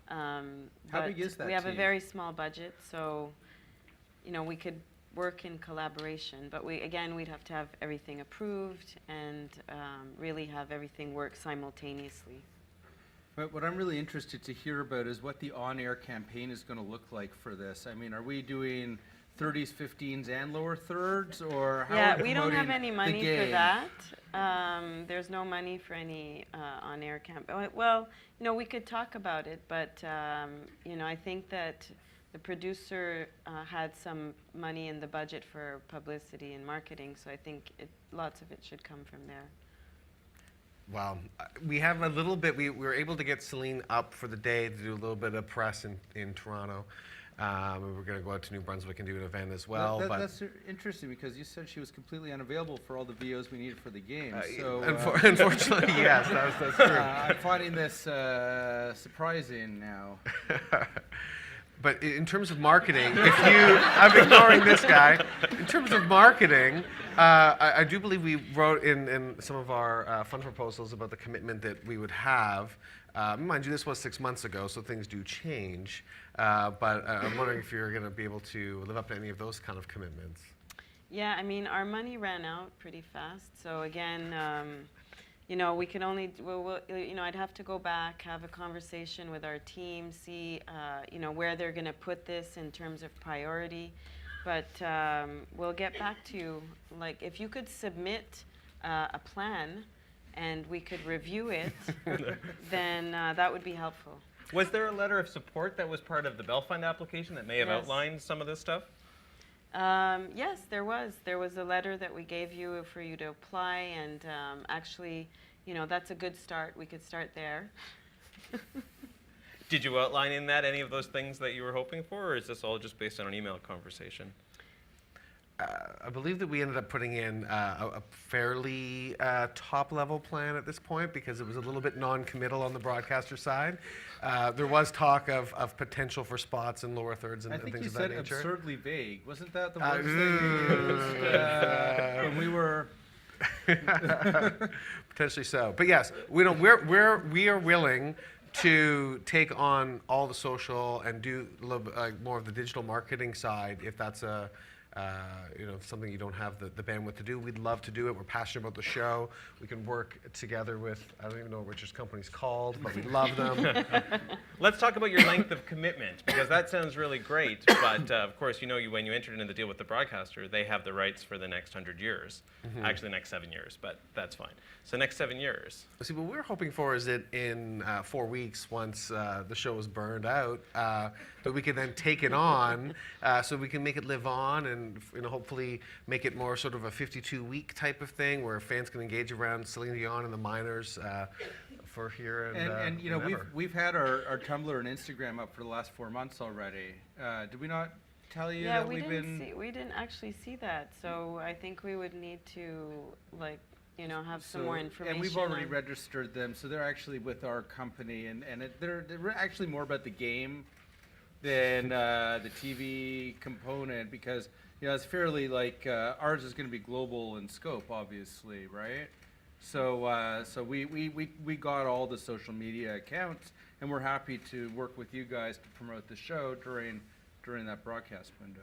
[SPEAKER 6] How
[SPEAKER 4] But
[SPEAKER 6] big is that
[SPEAKER 4] we have a
[SPEAKER 6] team?
[SPEAKER 4] very small budget, so we could work in collaboration. But we'd have to have everything approved and really have everything work simultaneously.
[SPEAKER 6] But what I'm really interested to hear about is what the on-air campaign is going to look like for this. I mean, are we doing 30s, 15s, and lower thirds, or how are
[SPEAKER 4] Yeah,
[SPEAKER 6] we
[SPEAKER 4] we don't have
[SPEAKER 6] promoting
[SPEAKER 4] any
[SPEAKER 6] the
[SPEAKER 4] money for
[SPEAKER 6] game?
[SPEAKER 4] that. There's no money for any on-air campaign. Well, we could talk about it, but I think that the producer had some money in the budget for publicity and marketing, so I think lots of it should come from there.
[SPEAKER 5] Well, we have a little bit, we were able to get Celine up for the day to do a little bit of press in Toronto. We're going to go out to New Brunswick and do an event as well.
[SPEAKER 6] That-
[SPEAKER 5] but
[SPEAKER 6] that's interesting because you said she was completely unavailable for all the VOs we needed for the game. So
[SPEAKER 5] unfortunately, yes, that's true.
[SPEAKER 6] I'm finding this surprising now.
[SPEAKER 5] But in terms of marketing, I'm ignoring this guy. In terms of marketing, I do believe we wrote in some of our fund proposals about the commitment that we would have. Mind you, this was 6 months ago, so things do change. But I'm wondering if you're going to be able to live up to any of those kind of commitments.
[SPEAKER 4] Yeah, I mean, our money ran out pretty fast. So again, we can only, I'd have to go back, have a conversation with our team, see, where they're going to put this in terms of priority. But we'll get back to you. Like, if you could submit a plan and we could review it, then that would be helpful.
[SPEAKER 3] Was there a letter of support that was part of the Bell Fund application that may have
[SPEAKER 4] Yes.
[SPEAKER 3] outlined some of this stuff?
[SPEAKER 4] Yes, there was. There was a letter that we gave you for you to apply, and actually, that's a good start. We could start there.
[SPEAKER 3] Did you outline in that any of those things that you were hoping for, or is this all just based on an email conversation?
[SPEAKER 5] I believe that we ended up putting in a fairly top-level plan at this point because it was a little bit non-committal on the broadcaster side. There was talk of potential for spots in lower thirds and
[SPEAKER 6] I think
[SPEAKER 5] things
[SPEAKER 6] you
[SPEAKER 5] of that
[SPEAKER 6] said
[SPEAKER 5] nature.
[SPEAKER 6] absurdly vague. Wasn't that the words that you used when we were?
[SPEAKER 5] Potentially so, but yes, we are willing to take on all the social and do a little bit, more of the digital marketing side if that's a something you don't have the bandwidth to do, we'd love to do it. We're passionate about the show. We can work together with, I don't even know what Richard's company's called, but we love them.
[SPEAKER 3] Let's talk about your length of commitment, because that sounds really great. But of course, when you entered into the deal with the broadcaster, they have the rights for the next 100 years. Actually, the next 7 years, but that's fine. So next 7 years.
[SPEAKER 5] See, what we're hoping for is that in 4 weeks, once the show is burned out, that we can then take it on, so we can make it live on, and hopefully make it more sort of a 52-week type of thing where fans can engage around Celine Dion and the Miners for here and ever.
[SPEAKER 6] we've had our Tumblr and Instagram up for the last 4 months already. Did we not tell you
[SPEAKER 4] Yeah,
[SPEAKER 6] that
[SPEAKER 4] we
[SPEAKER 6] we've
[SPEAKER 4] didn't
[SPEAKER 6] been?
[SPEAKER 4] we didn't actually see that. So I think we would need to have some more information.
[SPEAKER 6] And we've already
[SPEAKER 4] on-
[SPEAKER 6] registered them, so they're actually with our company, and they're actually more about the game than the TV component, because it's fairly ours is going to be global in scope, obviously, right? So we got all the social media accounts, and we're happy to work with you guys to promote the show during that broadcast window.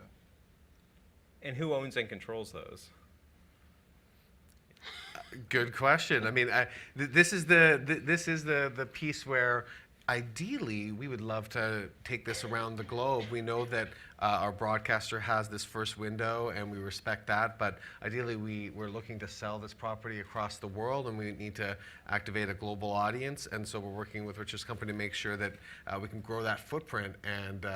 [SPEAKER 3] And who owns and controls those?
[SPEAKER 5] Good question. I mean, this is the piece where ideally we would love to take this around the globe. We know that our broadcaster has this first window, and we respect that. But ideally, we're looking to sell this property across the world, and we need to activate a global audience. And so we're working with Richard's company to make sure that we can grow that footprint. And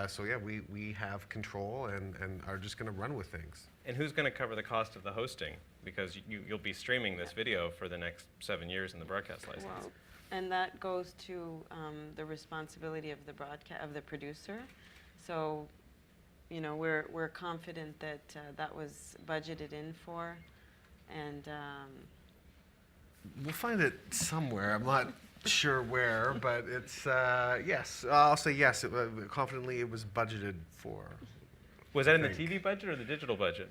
[SPEAKER 5] we have control and are just going to run with things.
[SPEAKER 3] And who's going to cover the cost of the hosting? Because you'll be streaming this video for the next 7 years in the broadcast license.
[SPEAKER 4] Well, and that goes to the responsibility of the producer. So, we're confident that that was budgeted in for, and
[SPEAKER 5] We'll find it somewhere. I'm not sure where, but it's yes. I'll say yes. Confidently, it was budgeted for.
[SPEAKER 3] Was that in the TV budget or the digital budget?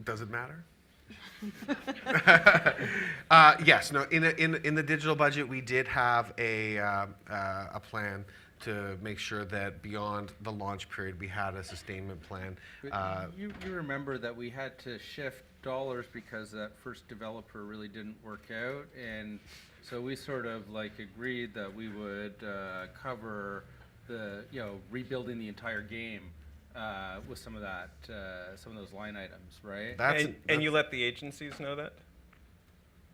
[SPEAKER 5] Does it matter? Yes. No. In the digital budget, we did have a plan to make sure that beyond the launch period, we had a sustainment plan.
[SPEAKER 6] You remember that we had to shift dollars because that first developer really didn't work out, and so we sort of agreed that we would cover the rebuilding the entire game with some of those line items, right?
[SPEAKER 3] And you let the agencies know that?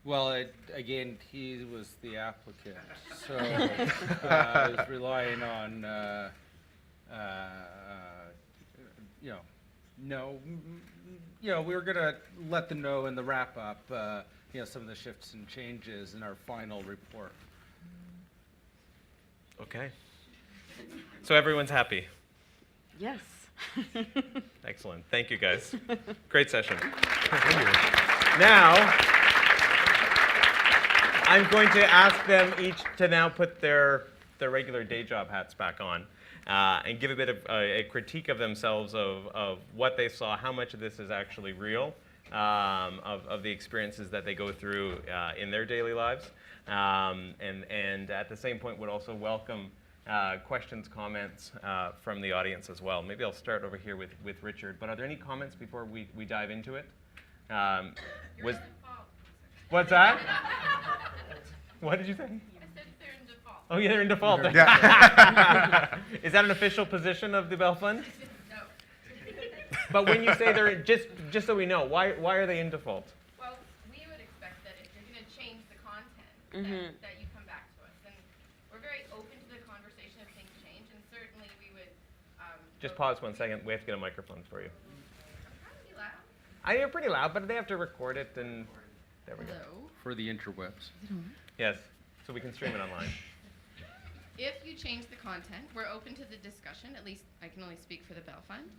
[SPEAKER 6] Well, again, he was the applicant, so I was relying on, we were going to let them know in the wrap-up, some of the shifts and changes in our final report.
[SPEAKER 3] Okay. So everyone's happy.
[SPEAKER 4] yes.
[SPEAKER 3] Excellent. Thank you, guys. Great session. Now, I'm going to ask them each to now put their regular day job hats back on and give a bit of a critique of themselves of what they saw, how much of this is actually real, of the experiences that they go through in their daily lives. And at the same point would also welcome questions, comments from the audience as well. Maybe I'll start over here with Richard. But are there any comments before we dive into it? What's that? What did you say?
[SPEAKER 7] I said they're in default.
[SPEAKER 3] Oh, yeah, they're in default.
[SPEAKER 5] Yeah.
[SPEAKER 3] Is that an official position of the Bell Fund?
[SPEAKER 7] No.
[SPEAKER 3] But when you say they're just so we know, why are they in default?
[SPEAKER 7] Well, we would expect that if you're going to change the content, that you come back to us. And we're very open to the conversation if things change, and certainly we would.
[SPEAKER 3] Just pause 1 second. We have to get a microphone for you.
[SPEAKER 7] I'm trying to be loud.
[SPEAKER 3] You're pretty loud, but they have to record it, and there we go.
[SPEAKER 7] Hello.
[SPEAKER 6] For the interwebs.
[SPEAKER 3] Yes, so we can stream it online.
[SPEAKER 7] If you change the content, we're open to the discussion. At least I can only speak for the Bell Fund.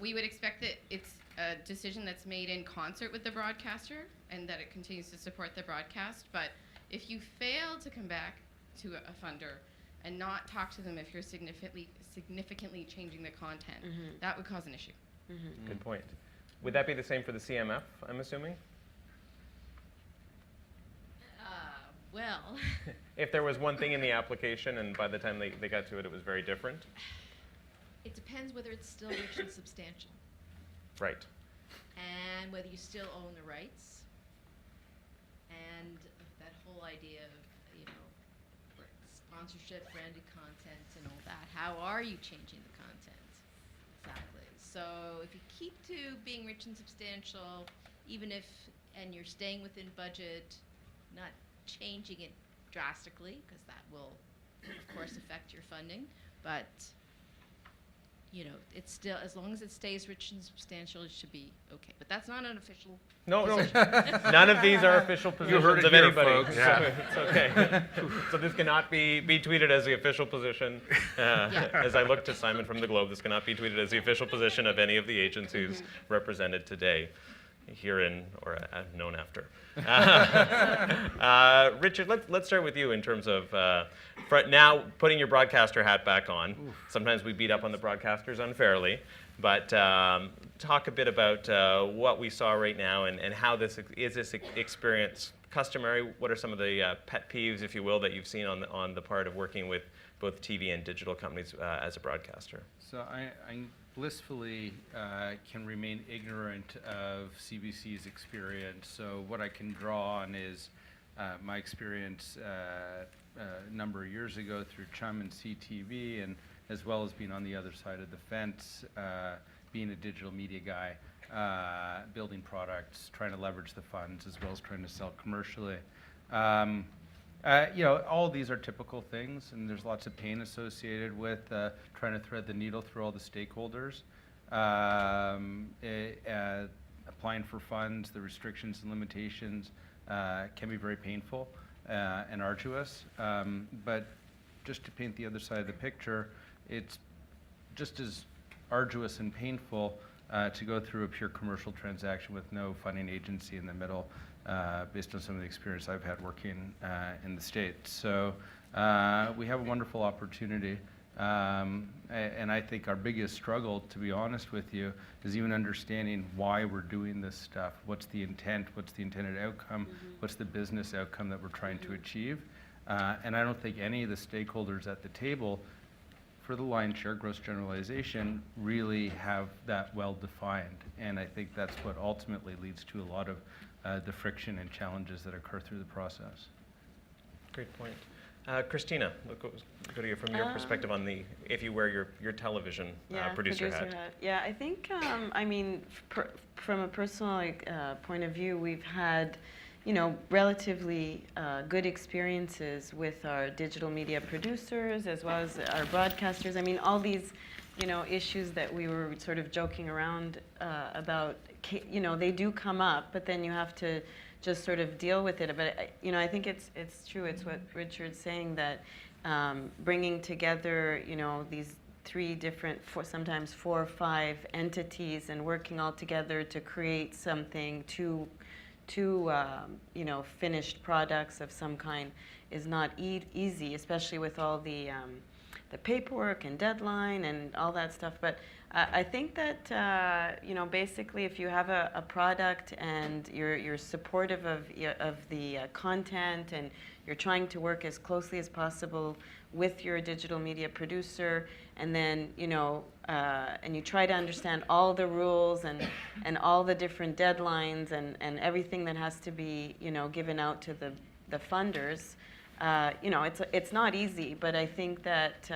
[SPEAKER 7] We would expect that it's a decision that's made in concert with the broadcaster and that it continues to support the broadcast. But if you fail to come back to a funder and not talk to them if you're significantly changing the content, that would cause an issue.
[SPEAKER 3] Good point. Would that be the same for the CMF, I'm assuming?
[SPEAKER 9] Well,
[SPEAKER 3] If there was one thing in the application and by the time they got to it, it was very different?
[SPEAKER 9] it depends whether it's still rich and substantial.
[SPEAKER 3] Right.
[SPEAKER 9] and whether you still own the rights, and that whole idea of, sponsorship, branded content, and all that. How are you changing the content? Exactly. So if you keep to being rich and substantial, and you're staying within budget, not changing it drastically, because that will, of course, affect your funding, but it's still, as long as it stays rich and substantial, it should be okay. But that's not an official.
[SPEAKER 3] No, none of these are official positions
[SPEAKER 5] heard it
[SPEAKER 3] of
[SPEAKER 5] here,
[SPEAKER 3] anybody.
[SPEAKER 5] folks. Yeah.
[SPEAKER 3] So it's okay. So this cannot be tweeted as the official position. As I look to Simon from the Globe, this cannot be tweeted as the official position of any of the agencies represented today, herein or known after. Richard, let's start with you in terms of now putting your broadcaster hat back on. Sometimes we beat up on the broadcasters unfairly, but talk a bit about what we saw right now and how this experience customary. What are some of the pet peeves, if you will, that you've seen on the part of working with both TV and digital companies as a broadcaster?
[SPEAKER 6] So I blissfully can remain ignorant of CBC's experience. So what I can draw on is my experience a number of years ago through Chum and CTV, and as well as being on the other side of the fence, being a digital media guy, building products, trying to leverage the funds, as well as trying to sell commercially. All of these are typical things, and there's lots of pain associated with trying to thread the needle through all the stakeholders. Applying for funds, the restrictions and limitations can be very painful and arduous. But just to paint the other side of the picture, it's just as arduous and painful to go through a pure commercial transaction with no funding agency in the middle, based on some of the experience I've had working in the States. So we have a wonderful opportunity. And I think our biggest struggle, to be honest with you, is even understanding why we're doing this stuff. What's the intent? What's the intended outcome? What's the business outcome that we're trying to achieve? And I don't think any of the stakeholders at the table, for the lion's share, gross generalization, really have that well defined. And I think that's what ultimately leads to a lot of the friction and challenges that occur through the process.
[SPEAKER 3] Great point. Christina, go to you from your perspective on if you wear your television producer hat.
[SPEAKER 4] Yeah, I think, from a personal point of view, we've had, relatively good experiences with our digital media producers as well as our broadcasters. I mean, all these, issues that we were sort of joking around about, they do come up, but then you have to just sort of deal with it. But I think it's true. It's what Richard's saying, that bringing together these three different, sometimes 4 or 5 entities, and working all together to create something, two finished products of some kind, is not easy, especially with all the paperwork and deadline and all that stuff. But I think that basically, if you have a product and you're supportive of the content, and you're trying to work as closely as possible with your digital media producer, and then and you try to understand all the rules and all the different deadlines and everything that has to be given out to the funders. It's not easy, but I think that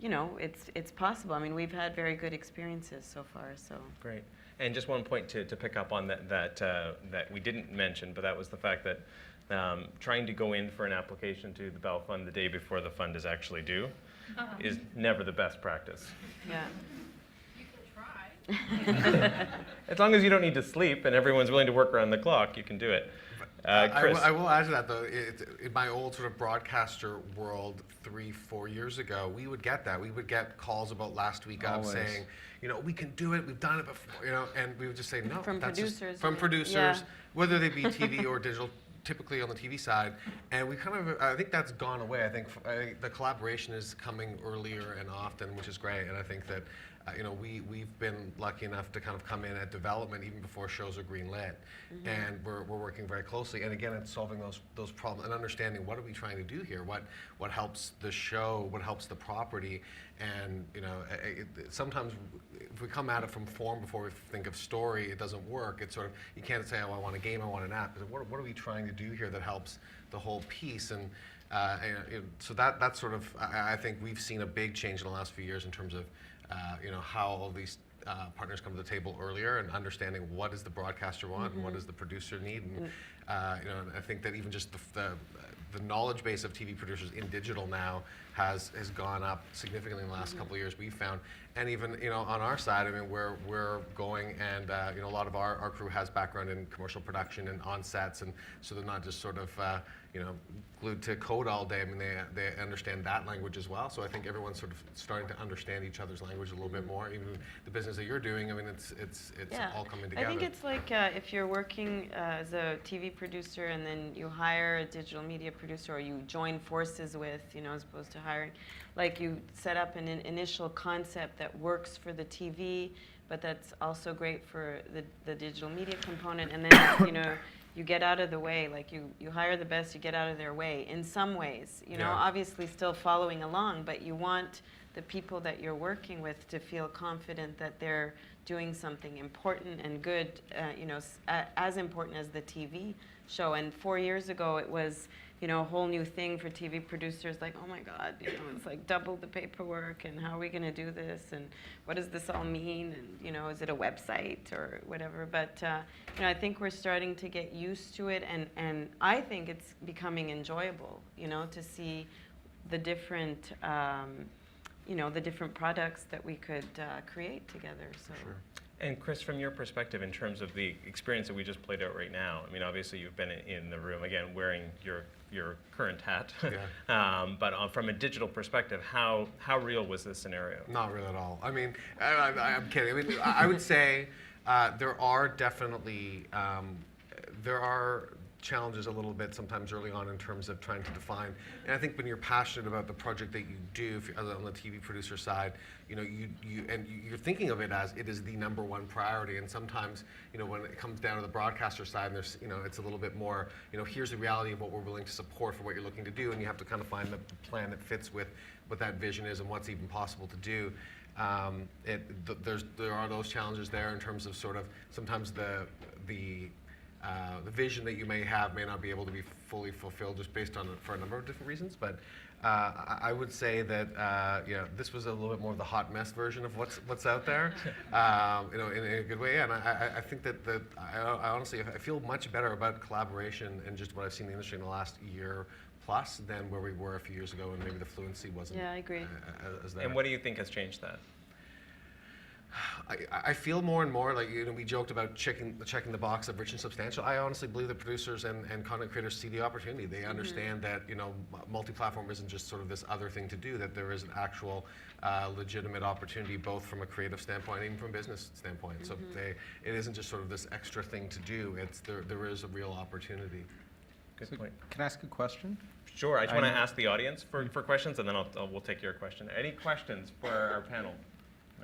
[SPEAKER 4] it's possible. I mean, we've had very good experiences so far. So
[SPEAKER 3] great. And just one point to pick up on that we didn't mention, but that was the fact that trying to go in for an application to the Bell Fund the day before the fund is actually due is never the best practice.
[SPEAKER 4] Yeah.
[SPEAKER 7] You can try.
[SPEAKER 3] As long as you don't need to sleep and everyone's willing to work around the clock, you can do it. Chris.
[SPEAKER 5] I will add to that, though. In my old sort of broadcaster world 3-4 years ago, we would get that. We would get calls about last week of saying, we can do it, we've done it before, and we would just say, no.
[SPEAKER 4] From
[SPEAKER 5] that's
[SPEAKER 4] producers.
[SPEAKER 5] Just from producers,
[SPEAKER 4] Yeah.
[SPEAKER 5] whether they be TV or digital, typically on the TV side. And we I think that's gone away. I think the collaboration is coming earlier and often, which is great. And I think that we've been lucky enough to kind of come in at development even before shows are greenlit, and we're working very closely. And again, it's solving those problems and understanding what are we trying to do here, what helps the show, what helps the property, and sometimes if we come at it from form before we think of story, it doesn't work. It's sort of, you can't say, oh, I want a game, I want an app. What are we trying to do here that helps the whole piece? And so that's sort of, I think we've seen a big change in the last few years in terms of how all these partners come to the table earlier and understanding what does the broadcaster want and what does the producer need. And and I think that even just the knowledge base of TV producers in digital now has gone up significantly in the last couple of years, we've found. And even on our side, I mean, we're going, and a lot of our crew has background in commercial production and on sets, and so they're not just sort of glued to code all day. I mean, they understand that language as well. So I think everyone's sort of starting to understand each other's language a little bit more. Even the business that you're doing, I mean, it's all coming together.
[SPEAKER 4] I think it's like if you're working as a TV producer and then you hire a digital media producer, or you join forces with, as opposed to hiring, like you set up an initial concept that works for the TV, but that's also great for the digital media component, and then you get out of the way, like you hire the best, you get out of their way in some ways, obviously still following along, but you want the people that you're working with to feel confident that they're doing something important and good, as important as the TV show. And 4 years ago, it was, a whole new thing for TV producers, like, oh my God, it's like double the paperwork, and how are we going to do this, and what does this all mean, and is it a website or whatever? But I think we're starting to get used to it, and I think it's becoming enjoyable, to see the different, the different products that we could create together. So.
[SPEAKER 5] Sure.
[SPEAKER 3] And Chris, from your perspective, in terms of the experience that we just played out right now, I mean, obviously you've been in the room, again, wearing your current hat, but from a digital perspective, how real was this scenario?
[SPEAKER 5] Not real at all. I mean, I'm kidding. I mean, I would say there are definitely, there are challenges a little bit sometimes early on in terms of trying to define. And I think when you're passionate about the project that you do, if you're on the TV producer side, you're thinking of it as it is the number one priority. And sometimes, when it comes down to the broadcaster side, and there's, it's a little bit more, here's the reality of what we're willing to support for what you're looking to do, and you have to kind of find the plan that fits with what that vision is and what's even possible to do. There are those challenges there in terms of sort of sometimes the vision that you may have may not be able to be fully fulfilled just based on for a number of different reasons. But I would say that this was a little bit more of the hot mess version of what's out there, in a good way. And I think that I honestly I feel much better about collaboration and just what I've seen in the industry in the last year plus than where we were a few years ago, and maybe the fluency wasn't.
[SPEAKER 4] Yeah, I agree.
[SPEAKER 5] As there.
[SPEAKER 3] And what do you think has changed that?
[SPEAKER 5] I feel more and more like, we joked about checking the box of rich and substantial. I honestly believe that producers and content creators see the opportunity. They understand that multi-platform isn't just sort of this other thing to do, that there is an actual legitimate opportunity both from a creative standpoint and even from a business standpoint. So it isn't just sort of this extra thing to do. It's there is a real opportunity.
[SPEAKER 3] Good point.
[SPEAKER 6] Can I ask a question?
[SPEAKER 3] Sure. I just want to ask the audience for questions, and then we'll take your question. Any questions for our panel?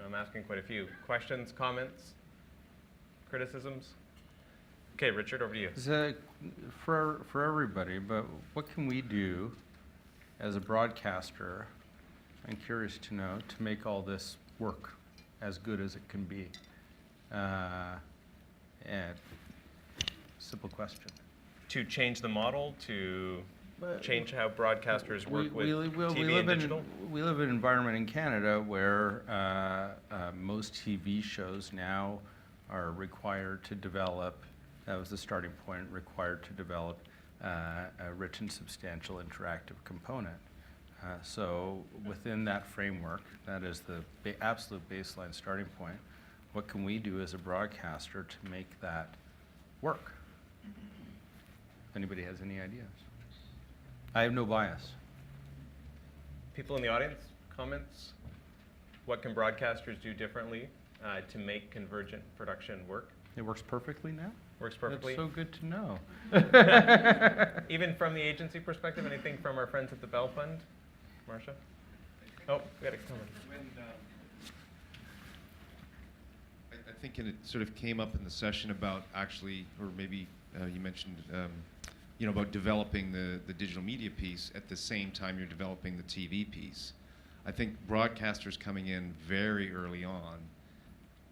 [SPEAKER 3] I'm asking quite a few. Questions, comments, criticisms? Okay, Richard, over to you.
[SPEAKER 6] For everybody, but what can we do as a broadcaster, I'm curious to know, to make all this work as good as it can be? And simple question.
[SPEAKER 3] To change the model, to change how broadcasters work with TV
[SPEAKER 6] we live
[SPEAKER 3] and digital?
[SPEAKER 6] We live in an environment in Canada where most TV shows now are required to develop, that was the starting point, required to develop a rich and substantial interactive component. So within that framework, that is the absolute baseline starting point, what can we do as a broadcaster to make that work? If anybody has any ideas? I have no bias.
[SPEAKER 3] People in the audience, comments? What can broadcasters do differently to make convergent production work?
[SPEAKER 6] It works perfectly now?
[SPEAKER 3] Works perfectly.
[SPEAKER 6] That's so good to know.
[SPEAKER 3] Even from the agency perspective, anything from our friends at the Bell Fund? Marcia? Oh, we got a comment.
[SPEAKER 10] thinking it sort of came up in the session about actually, or maybe you mentioned, about developing the digital media piece at the same time you're developing the TV piece. I think broadcasters coming in very early on,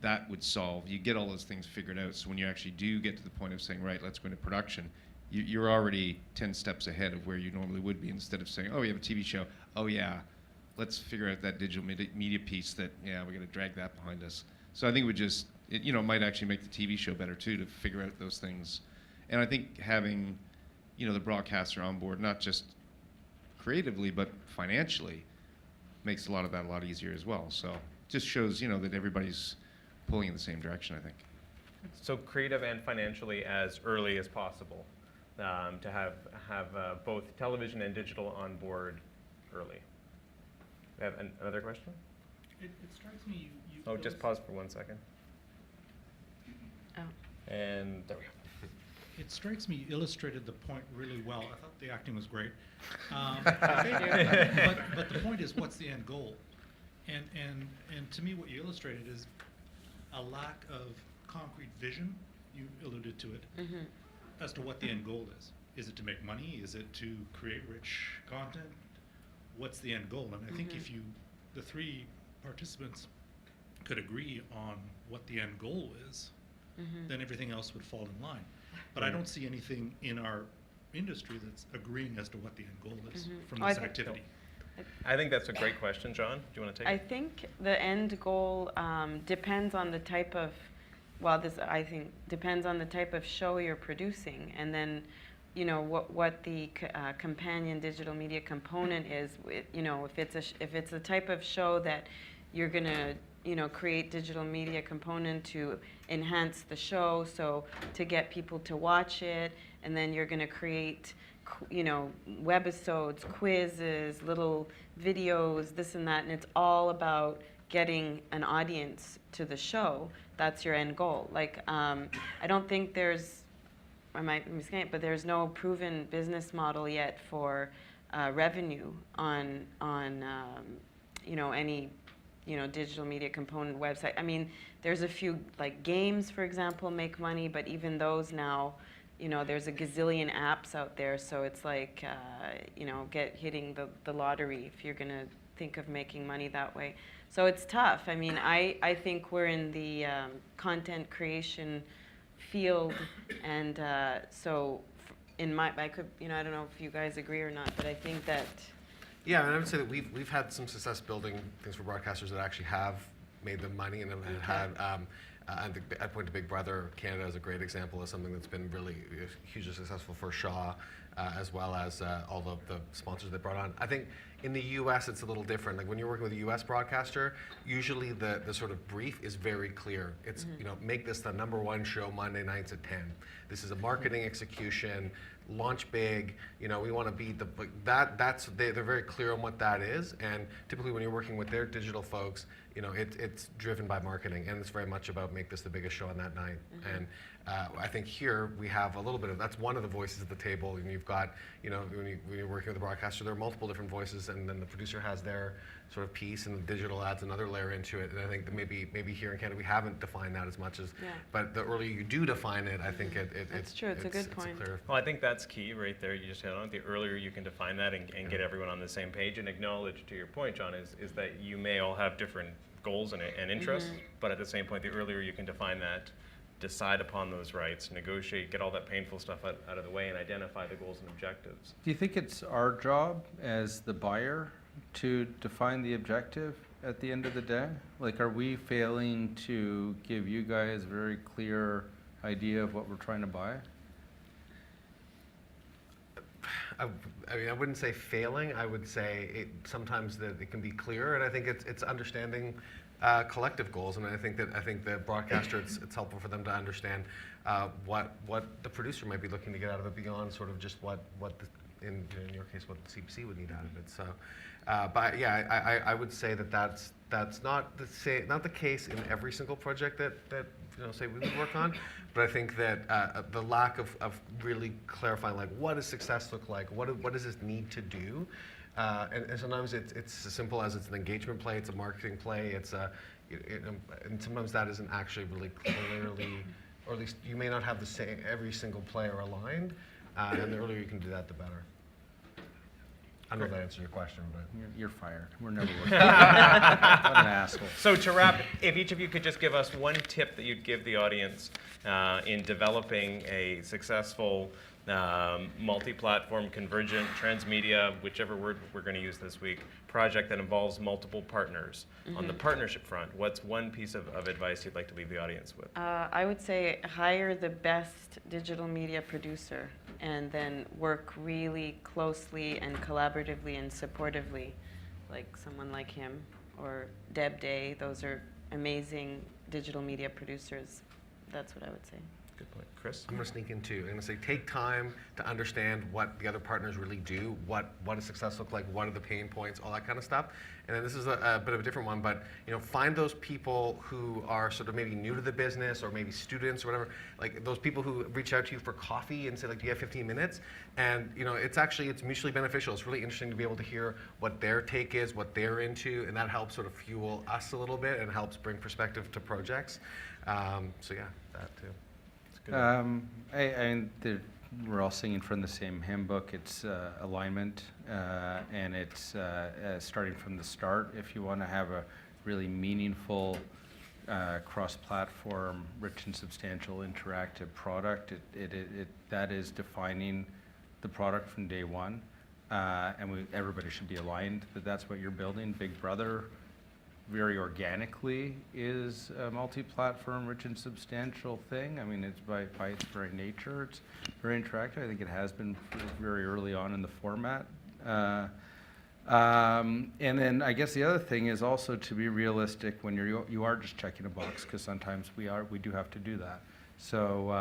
[SPEAKER 10] that would solve, you get all those things figured out, so when you actually do get to the point of saying, right, let's go into production, you're already 10 steps ahead of where you normally would be, instead of saying, oh, we have a TV show, oh yeah, let's figure out that digital media piece that, yeah, we're gonna drag that behind us. So I think it would just, it might actually make the TV show better too, to figure out those things. And I think having, the broadcaster on board, not just creatively, but financially, makes a lot of that a lot easier as well. So just shows, that everybody's pulling in the same direction, I think.
[SPEAKER 3] So creative and financially as early as possible, to have both television and digital on board early. We have another question?
[SPEAKER 11] It strikes me you
[SPEAKER 3] Oh, just pause for 1 second.
[SPEAKER 4] Oh.
[SPEAKER 3] And there we go.
[SPEAKER 11] It strikes me you illustrated the point really well. I thought the acting was great. But the point is, what's the end goal? And to me, what you illustrated is a lack of concrete vision. You alluded to it, as to what the end goal is. Is it to make money? Is it to create rich content? What's the end goal? And I think if the three participants could agree on what the end goal is, then everything else would fall in line. But I don't see anything in our industry that's agreeing as to what the end goal is from this activity.
[SPEAKER 3] I think that's a great question, John. Do you want to take
[SPEAKER 4] I
[SPEAKER 3] it?
[SPEAKER 4] think the end goal depends on the type of, I think depends on the type of show you're producing, and then, what the companion digital media component is. If it's a type of show that you're gonna, create digital media component to enhance the show, so to get people to watch it, and then you're gonna create, webisodes, quizzes, little videos, this and that, and it's all about getting an audience to the show. That's your end goal. Like, I don't think I might be mistaken, but there's no proven business model yet for revenue on any digital media component website. I mean, there's a few, like games, for example, make money, but even those now, there's a gazillion apps out there, so it's like, hitting the lottery if you're gonna think of making money that way. So it's tough. I mean, I think we're in the content creation field, and so I don't know if you guys agree or not, but I think that.
[SPEAKER 5] Yeah, and I would say that we've had some success building things for broadcasters that actually have made them money and have had. I'd point to Big Brother Canada as a great example of something that's been really hugely successful for Shaw, as well as all the sponsors they brought on. I think in the U.S. it's a little different. Like when you're working with a U.S. broadcaster, usually the sort of brief is very clear. It's make this the #1 show Monday nights at 10. This is a marketing execution. Launch big. We want to be they're very clear on what that is. And typically when you're working with their digital folks, it's driven by marketing, and it's very much about make this the biggest show on that night. And I think here we have a little bit of, that's one of the voices at the table, and you've got, when you're working with a broadcaster, there are multiple different voices, and then the producer has their sort of piece, and the digital adds another layer into it. And I think that maybe here in Canada we haven't defined that as much as, but the earlier you do define it, I think
[SPEAKER 4] That's true. It's a good point.
[SPEAKER 3] Well, I think that's key right there. You just hit on it. The earlier you can define that and get everyone on the same page, and acknowledge, to your point, John, is that you may all have different goals and interests, but at the same point, the earlier you can define that, decide upon those rights, negotiate, get all that painful stuff out of the way, and identify the goals and objectives.
[SPEAKER 6] Do you think it's our job as the buyer to define the objective at the end of the day? Like, are we failing to give you guys a very clear idea of what we're trying to buy?
[SPEAKER 5] I mean, I wouldn't say failing. I would say sometimes that it can be clear, and I think it's understanding collective goals. And I think the broadcaster, it's helpful for them to understand what the producer might be looking to get out of it beyond sort of just what in your case what the CPC would need out of it. So, but yeah, I would say that's not the case in every single project that say we would work on. But I think that the lack of really clarifying, like, what does success look like? What does this need to do? And sometimes it's as simple as it's an engagement play, it's a marketing play, and sometimes that isn't actually really clearly, or at least you may not have the same, every single player aligned, and the earlier you can do that, the better. I don't know if that answers your question, but.
[SPEAKER 6] You're fired. We're never working. What an asshole.
[SPEAKER 3] So to wrap, if each of you could just give us one tip that you'd give the audience in developing a successful multi-platform, convergent, transmedia, whichever word we're going to use this week, project that involves multiple partners. On the partnership front, what's one piece of advice you'd like to leave the audience with?
[SPEAKER 4] I would say hire the best digital media producer and then work really closely and collaboratively and supportively, like someone like him or Deb Day. Those are amazing digital media producers. That's what I would say.
[SPEAKER 3] Good point. Chris?
[SPEAKER 5] I'm going to sneak in too. I'm going to say take time to understand what the other partners really do, what does success look like, what are the pain points, all that kind of stuff. And then this is a bit of a different one, but find those people who are sort of maybe new to the business or maybe students or whatever, like those people who reach out to you for coffee and say like, do you have 15 minutes? And it's mutually beneficial. It's really interesting to be able to hear what their take is, what they're into, and that helps sort of fuel us a little bit and helps bring perspective to projects. So yeah, that too.
[SPEAKER 6] We're all singing from the same hymn book. It's alignment, and it's starting from the start. If you want to have a really meaningful, cross-platform, rich and substantial, interactive product, that is defining the product from day one. And everybody should be aligned that that's what you're building. Big Brother very organically is a multi-platform, rich and substantial thing. I mean, it's by its very nature, it's very interactive. I think it has been very early on in the format. And then I guess the other thing is also to be realistic when you are just checking a box, because sometimes we do have to do that. So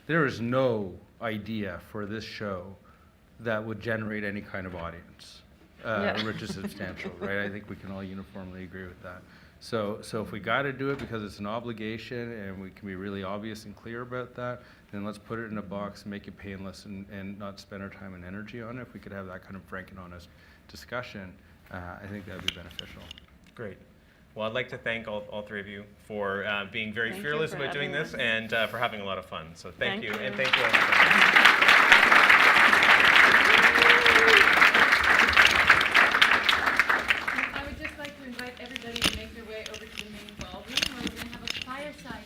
[SPEAKER 6] there is no idea for this show that would generate any kind of audience. Rich and substantial, right? I think we can all uniformly agree with that. So if we got to do it because it's an obligation and we can be really obvious and clear about that, then let's put it in a box and make it painless and not spend our time and energy on it. If we could have that kind of frank and honest discussion, I think that would be beneficial.
[SPEAKER 3] Great. Well, I'd like to thank all three of you for being very fearless about doing this and for having a lot of fun. So thank you. And thank you all.
[SPEAKER 1] I would just like to invite everybody to make their way over to the main ballroom where we're going to have a fireside